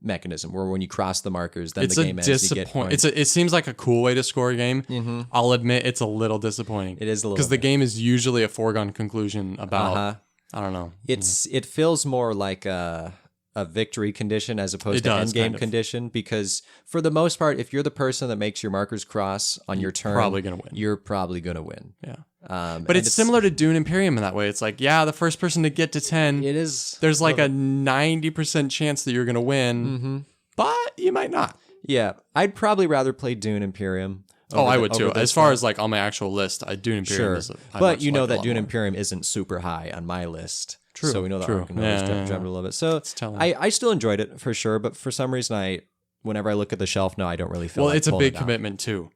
mechanism where when you cross the markers, then the game ends, you get points. It seems like a cool way to score a game. I'll admit it's a little disappointing. It is a little because the game is usually a foregone conclusion about I don't know. It feels more like a victory condition as opposed to end game condition, because for the most part, if you're the person that makes your markers cross on your turn, you're probably going to win. Yeah. But it's similar to Dune Imperium in that way. It's like, the first person to get to 10, there's like a 90% chance that you're going to win, but you might not. Yeah. I'd probably rather play Dune Imperium. I would too. As far as like on my actual list, Dune Imperium is but you know that Dune Imperium isn't super high on my list. True. So we know that Ark Nova jumped a little bit. So I still enjoyed it for sure, but for some reason whenever I look at the shelf now, I don't really feel like it's a big commitment too.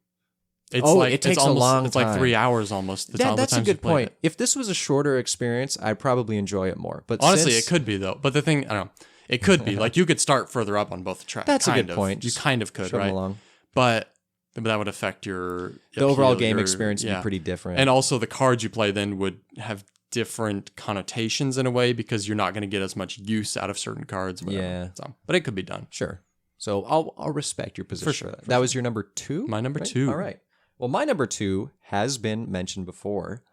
It takes a long time. It's like 3 hours almost. That's a good point. If this was a shorter experience, I'd probably enjoy it more. But honestly, it could be though. But the thing, I don't know. It could be like you could start further up on both tracks. That's a good point. You kind of could, right? Along. But that would affect the overall game experience would be pretty different. And also the cards you play then would have different connotations in a way, because you're not going to get as much use out of certain cards. Whatever. Yeah. So, but it could be done. Sure. So I'll respect your position. For sure. That was your number 2? My number 2. All right. Well, my number 2 has been mentioned before.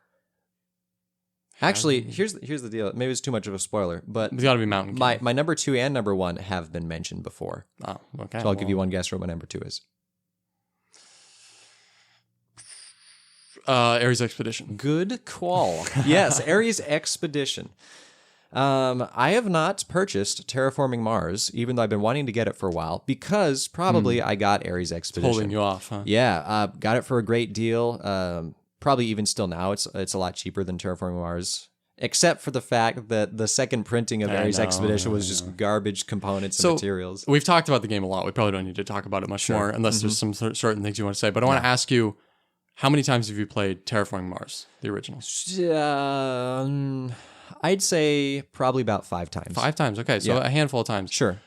Actually, here's the deal. Maybe it's too much of a spoiler, but it's got to be Mountain King. My number 2 and number 1 have been mentioned before. Oh, okay. So I'll give you one guess for what my number 2 is. Ares Expedition. Good call. Yes, Ares Expedition. I have not purchased Terraforming Mars, even though I've been wanting to get it for a while, because probably I got Ares Expedition. Holding you off, huh? Yeah, got it for a great deal. Probably even still now, it's a lot cheaper than Terraforming Mars, except for the fact that the second printing of Ares Expedition was just garbage components and materials. We've talked about the game a lot. We probably don't need to talk about it much more, unless there's some certain things you want to say. But I want to ask you, how many times have you played Terraforming Mars, the original? I'd say probably about 5 times. 5 times, okay. So a handful of times. Sure.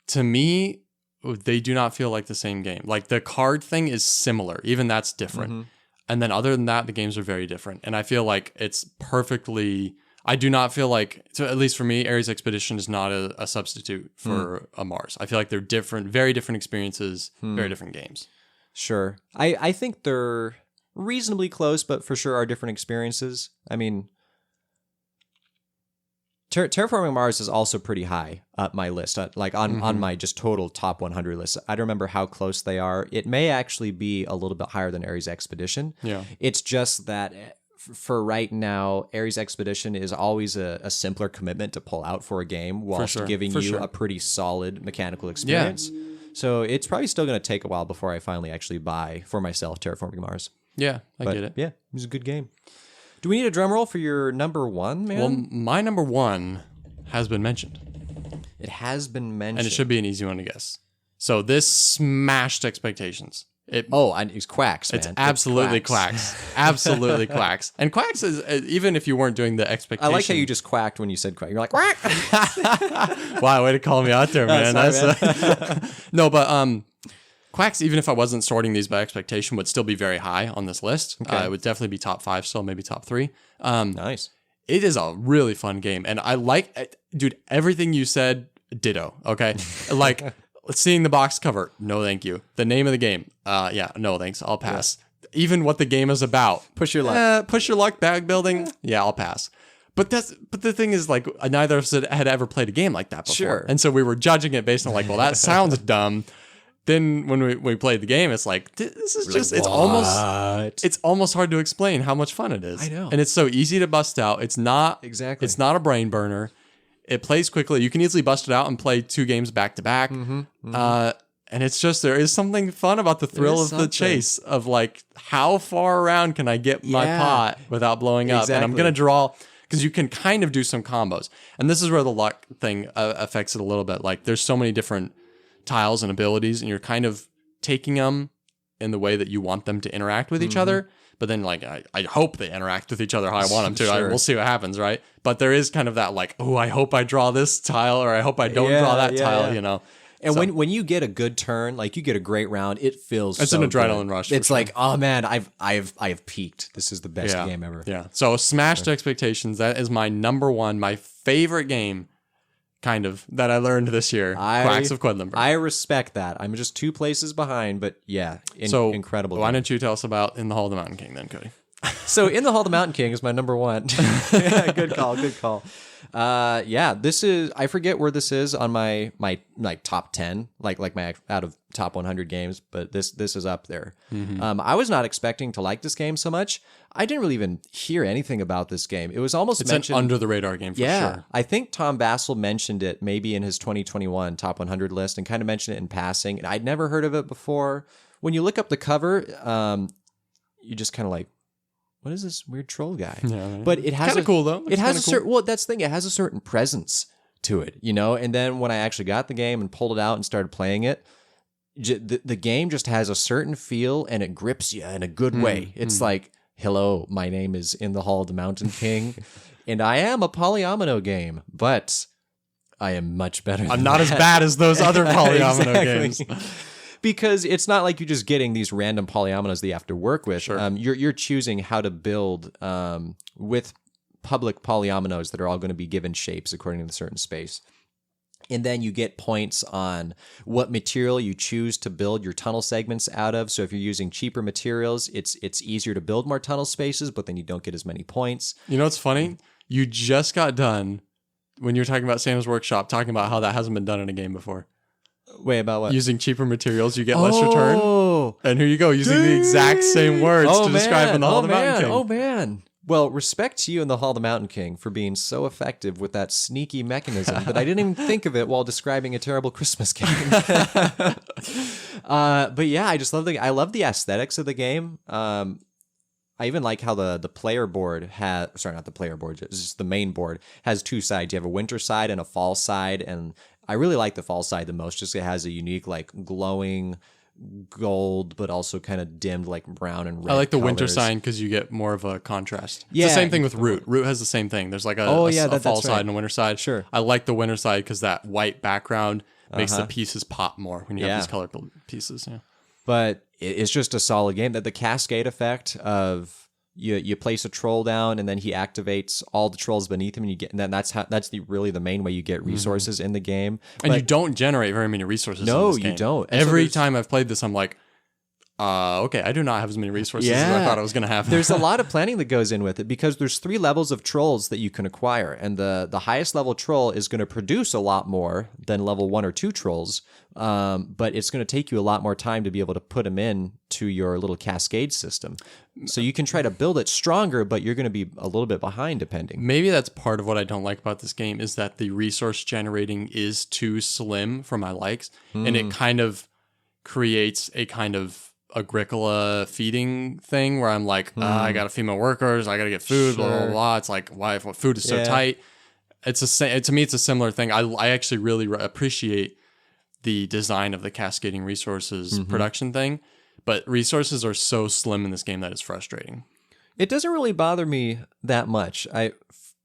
To me, they do not feel like the same game. Like the card thing is similar. Even that's different. And then other than that, the games are very different. And I feel like it's perfectly... I do not feel like... So at least for me, Ares Expedition is not a substitute for a Mars. I feel like they're different, very different experiences, very different games. Sure. I think they're reasonably close, but for sure are different experiences. I mean... Terraforming Mars is also pretty high up my list, on my just total top 100 list. I don't remember how close they are. It may actually be a little bit higher than Ares Expedition. Yeah. It's just that for right now, Ares Expedition is always a simpler commitment to pull out for a game whilst giving you a pretty solid mechanical experience. Yeah. So it's probably still going to take a while before I finally actually buy for myself Terraforming Mars. Yeah, I get it. Yeah, it was a good game. Do we need a drum roll for your number 1, man? Well, my number 1 has been mentioned. It has been mentioned. And it should be an easy one to guess. So this smashed expectations. It's Quacks, man. It's absolutely Quacks. Absolutely Quacks. And Quacks is, even if you weren't doing the expectation... I like how you just quacked when you said quack. You're like, quack! Wow, way to call me out there, man. Sorry, man. No, but... Quacks, even if I wasn't sorting these by expectation, would still be very high on this list. Okay. It would definitely be top 5 still, maybe top 3. Nice. It is a really fun game. And I like, dude, everything you said, ditto, okay? Like, seeing the box cover, no thank you. The name of the game, no thanks, I'll pass. Yeah. Even what the game is about. Push your luck. Bag building, yeah, I'll pass. But the thing is, like, neither of us had ever played a game like that before. Sure. And so we were judging it based on, like, well, that sounds dumb. Then when we played the game, it's like, this is just, it's almost hard to explain how much fun it is. I know. And it's so easy to bust out. It's not a brain burner. It plays quickly. You can easily bust it out and play 2 games back to back. And it's just, there is something fun about the thrill of the chase of like, how far around can I get my pot without blowing up? And I'm going to draw, because you can kind of do some combos. And this is where the luck thing affects it a little bit. Like there's so many different tiles and abilities, and you're kind of taking them in the way that you want them to interact with each other. But then, like, I hope they interact with each other how I want them to. Sure. We'll see what happens, right? But there is kind of that, like, oh, I hope I draw this tile, or I hope I don't draw that tile, you know? And so, when you get a good turn, like you get a great round, it feels it's an adrenaline rush. It's like, oh man, I've peaked. This is the best game ever. Yeah. So smashed expectations. That is my number 1, my favorite game. Kind of, that I learned this year. Quacks of Quedlinburg. I respect that. I'm just 2 places behind, but yeah, incredible. Why don't you tell us about In the Hall of the Mountain King then, Cody? So In the Hall of the Mountain King is my number 1. Yeah, good call. This is, I forget where this is on my like top 10, like my out of top 100 games, but this is up there. I was not expecting to like this game so much. I didn't really even hear anything about this game. It was almost mentioned. An under the radar game for sure. I think Tom Bassel mentioned it maybe in his 2021 top 100 list and kind of mentioned it in passing. And I'd never heard of it before. When you look up the cover, you just kind of like, what is this weird troll guy? Yeah, right. But it has kind of cool though. It has a certain, well, that's the thing. It has a certain presence to it, you know? And then when I actually got the game and pulled it out and started playing it, the game just has a certain feel and it grips you in a good way. It's like, hello, my name is In the Hall of the Mountain King, and I am a polyomino game, but I am much better than I'm not as bad as those other polyomino games. Because it's not like you're just getting these random polyominoes that you have to work with. Sure. You're choosing how to build with public polyominoes that are all going to be given shapes according to a certain space. And then you get points on what material you choose to build your tunnel segments out of. So if you're using cheaper materials, it's easier to build more tunnel spaces, but then you don't get as many points. You know what's funny? You just got done when you were talking about Santa's Workshop, talking about how that hasn't been done in a game before. Wait, about what? Using cheaper materials, you get less return. And here you go, using the exact same words to describe in the Hall of the Mountain King. Oh, man. Well, respect to you and the Hall of the Mountain King for being so effective with that sneaky mechanism that I didn't even think of it while describing a terrible Christmas game. But yeah, I just love I love the aesthetics of the game. I even like how the player board has, sorry, not the player board, it's just the main board has two sides. You have a winter side and a fall side, and I really like the fall side the most, just it has a unique, like, glowing gold, but also kind of dimmed, like, brown and red. I like the colors. winter sign because you get more of a contrast. It's the same thing with Root. Root has the same thing. There's like a fall side and a winter side. Sure. I like the winter side because that white background makes the pieces pop more when you have these colorful pieces. Yeah. But it's just a solid game. That the cascade effect of you place a troll down and then he activates all the trolls beneath him, and you get, and then that's really the main way you get resources in the game. And you don't generate very many resources. No, in this game. You don't. And every time I've played this, I'm like, okay, I do not have as many resources as I thought I was going to have. There's a lot of planning that goes in with it because there's 3 levels of trolls that you can acquire, and the highest level troll is going to produce a lot more than level 1 or 2 trolls, but it's going to take you a lot more time to be able to put them in to your little cascade system. So you can try to build it stronger, but you're going to be a little bit behind depending. Maybe that's part of what I don't like about this game is that the resource generating is too slim for my likes, and it kind of creates a kind of Agricola feeding thing where I'm like, I gotta feed my workers, I gotta get food, blah blah blah. It's like, why if food is so tight? It's to me, it's a similar thing. I actually really appreciate the design of the cascading resources production thing, but resources are so slim in this game that it's frustrating. It doesn't really bother me that much.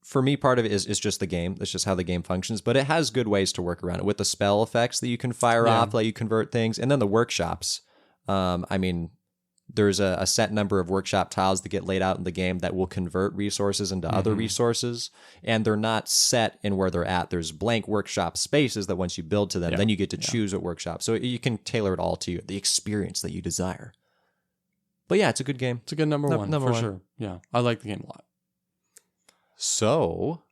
For me, part of it is just the game. That's just how the game functions. But it has good ways to work around it with the spell effects that you can fire off, let you convert things, and then the workshops. I mean, there's a set number of workshop tiles that get laid out in the game that will convert resources into other resources, and they're not set in where they're at. There's blank workshop spaces that once you build to them, then you get to choose what workshop. So you can tailor it all to you, the experience that you desire. But yeah, it's a good game. It's a good number one, for sure. Yeah, I like the game a lot. So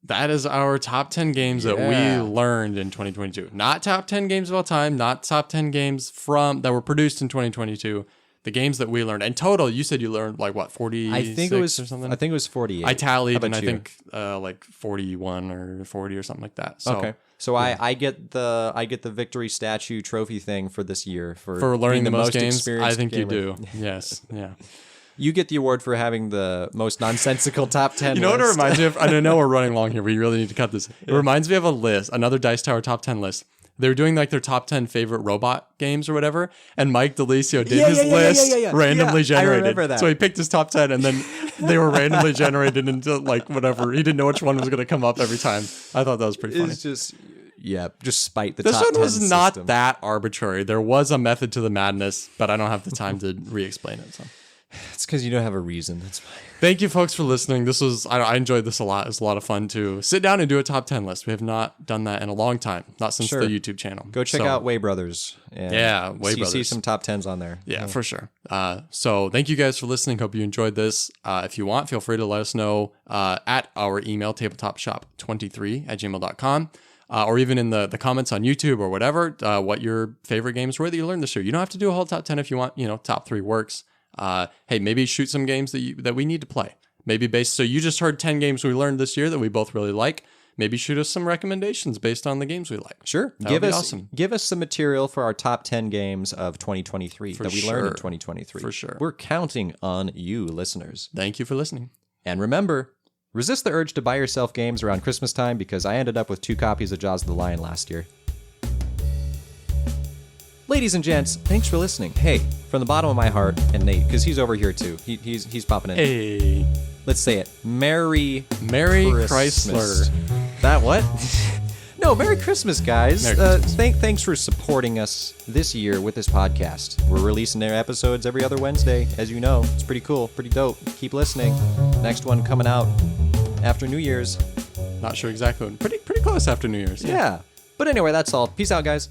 that is our top 10 games that we learned in 2022. Not top 10 games of all time, not top 10 games that were produced in 2022. The games that we learned. In total, you said you learned like what, 46 I think it was, or something? I think it was 48. I tallied and I think like 41 or 40 or something like that. So, okay. So I get the victory statue trophy thing for this year for learning the most games. Experienced I think gamer. you do. Yes. Yeah. You get the award for having the most nonsensical top 10 You know list. what it reminds me of? I know we're running long here. We really need to cut this. It reminds me of a list, another Dice Tower top 10 list. They were doing like their top 10 favorite robot games or whatever, and Mike DeLisio did his list randomly generated. I remember that. So he picked his top 10, and then they were randomly generated into like whatever. He didn't know which one was going to come up every time. I thought that was pretty funny. It's just spite the this top 10 one was not system. that arbitrary. There was a method to the madness, but I don't have the time to re-explain it. So. It's because you don't have a reason. That's fine. Thank you, folks, for listening. I enjoyed this a lot. It's a lot of fun to sit down and do a top 10 list. We have not done that in a long time, not since the YouTube channel. Go check out Way Brothers. And Way Brothers. See some top 10s on there. Yeah, for sure. So thank you guys for listening. Hope you enjoyed this. If you want, feel free to let us know at our email, tabletopshop23@gmail.com. Or even in the comments on YouTube or whatever, what your favorite games were that you learned this year. You don't have to do a whole top 10 if you want. Top 3 works. Hey, maybe shoot some games that we need to play. Maybe so you just heard 10 games we learned this year that we both really like. Maybe shoot us some recommendations based on the games we like. Sure. That would be awesome. Give us some material for our top 10 games of 2023 that we learned in 2023. For sure. We're counting on you, listeners. Thank you for listening. And remember, resist the urge to buy yourself games around Christmas time because I ended up with 2 copies of Jaws of the Lion last year. Ladies and gents, thanks for listening. Hey, from the bottom of my heart, and Nate, because he's over here too. He's popping in. Hey. Let's say it. Merry Chrysler. Christmas. That what? No, Merry Christmas, guys. Merry Christmas. Thanks for supporting us this year with this podcast. We're releasing their episodes every other Wednesday, as you know. It's pretty cool, pretty dope. Keep listening. Next one coming out after New Year's. Not sure exactly when. Pretty close after New Year's. Yeah. But anyway, that's all. Peace out, guys.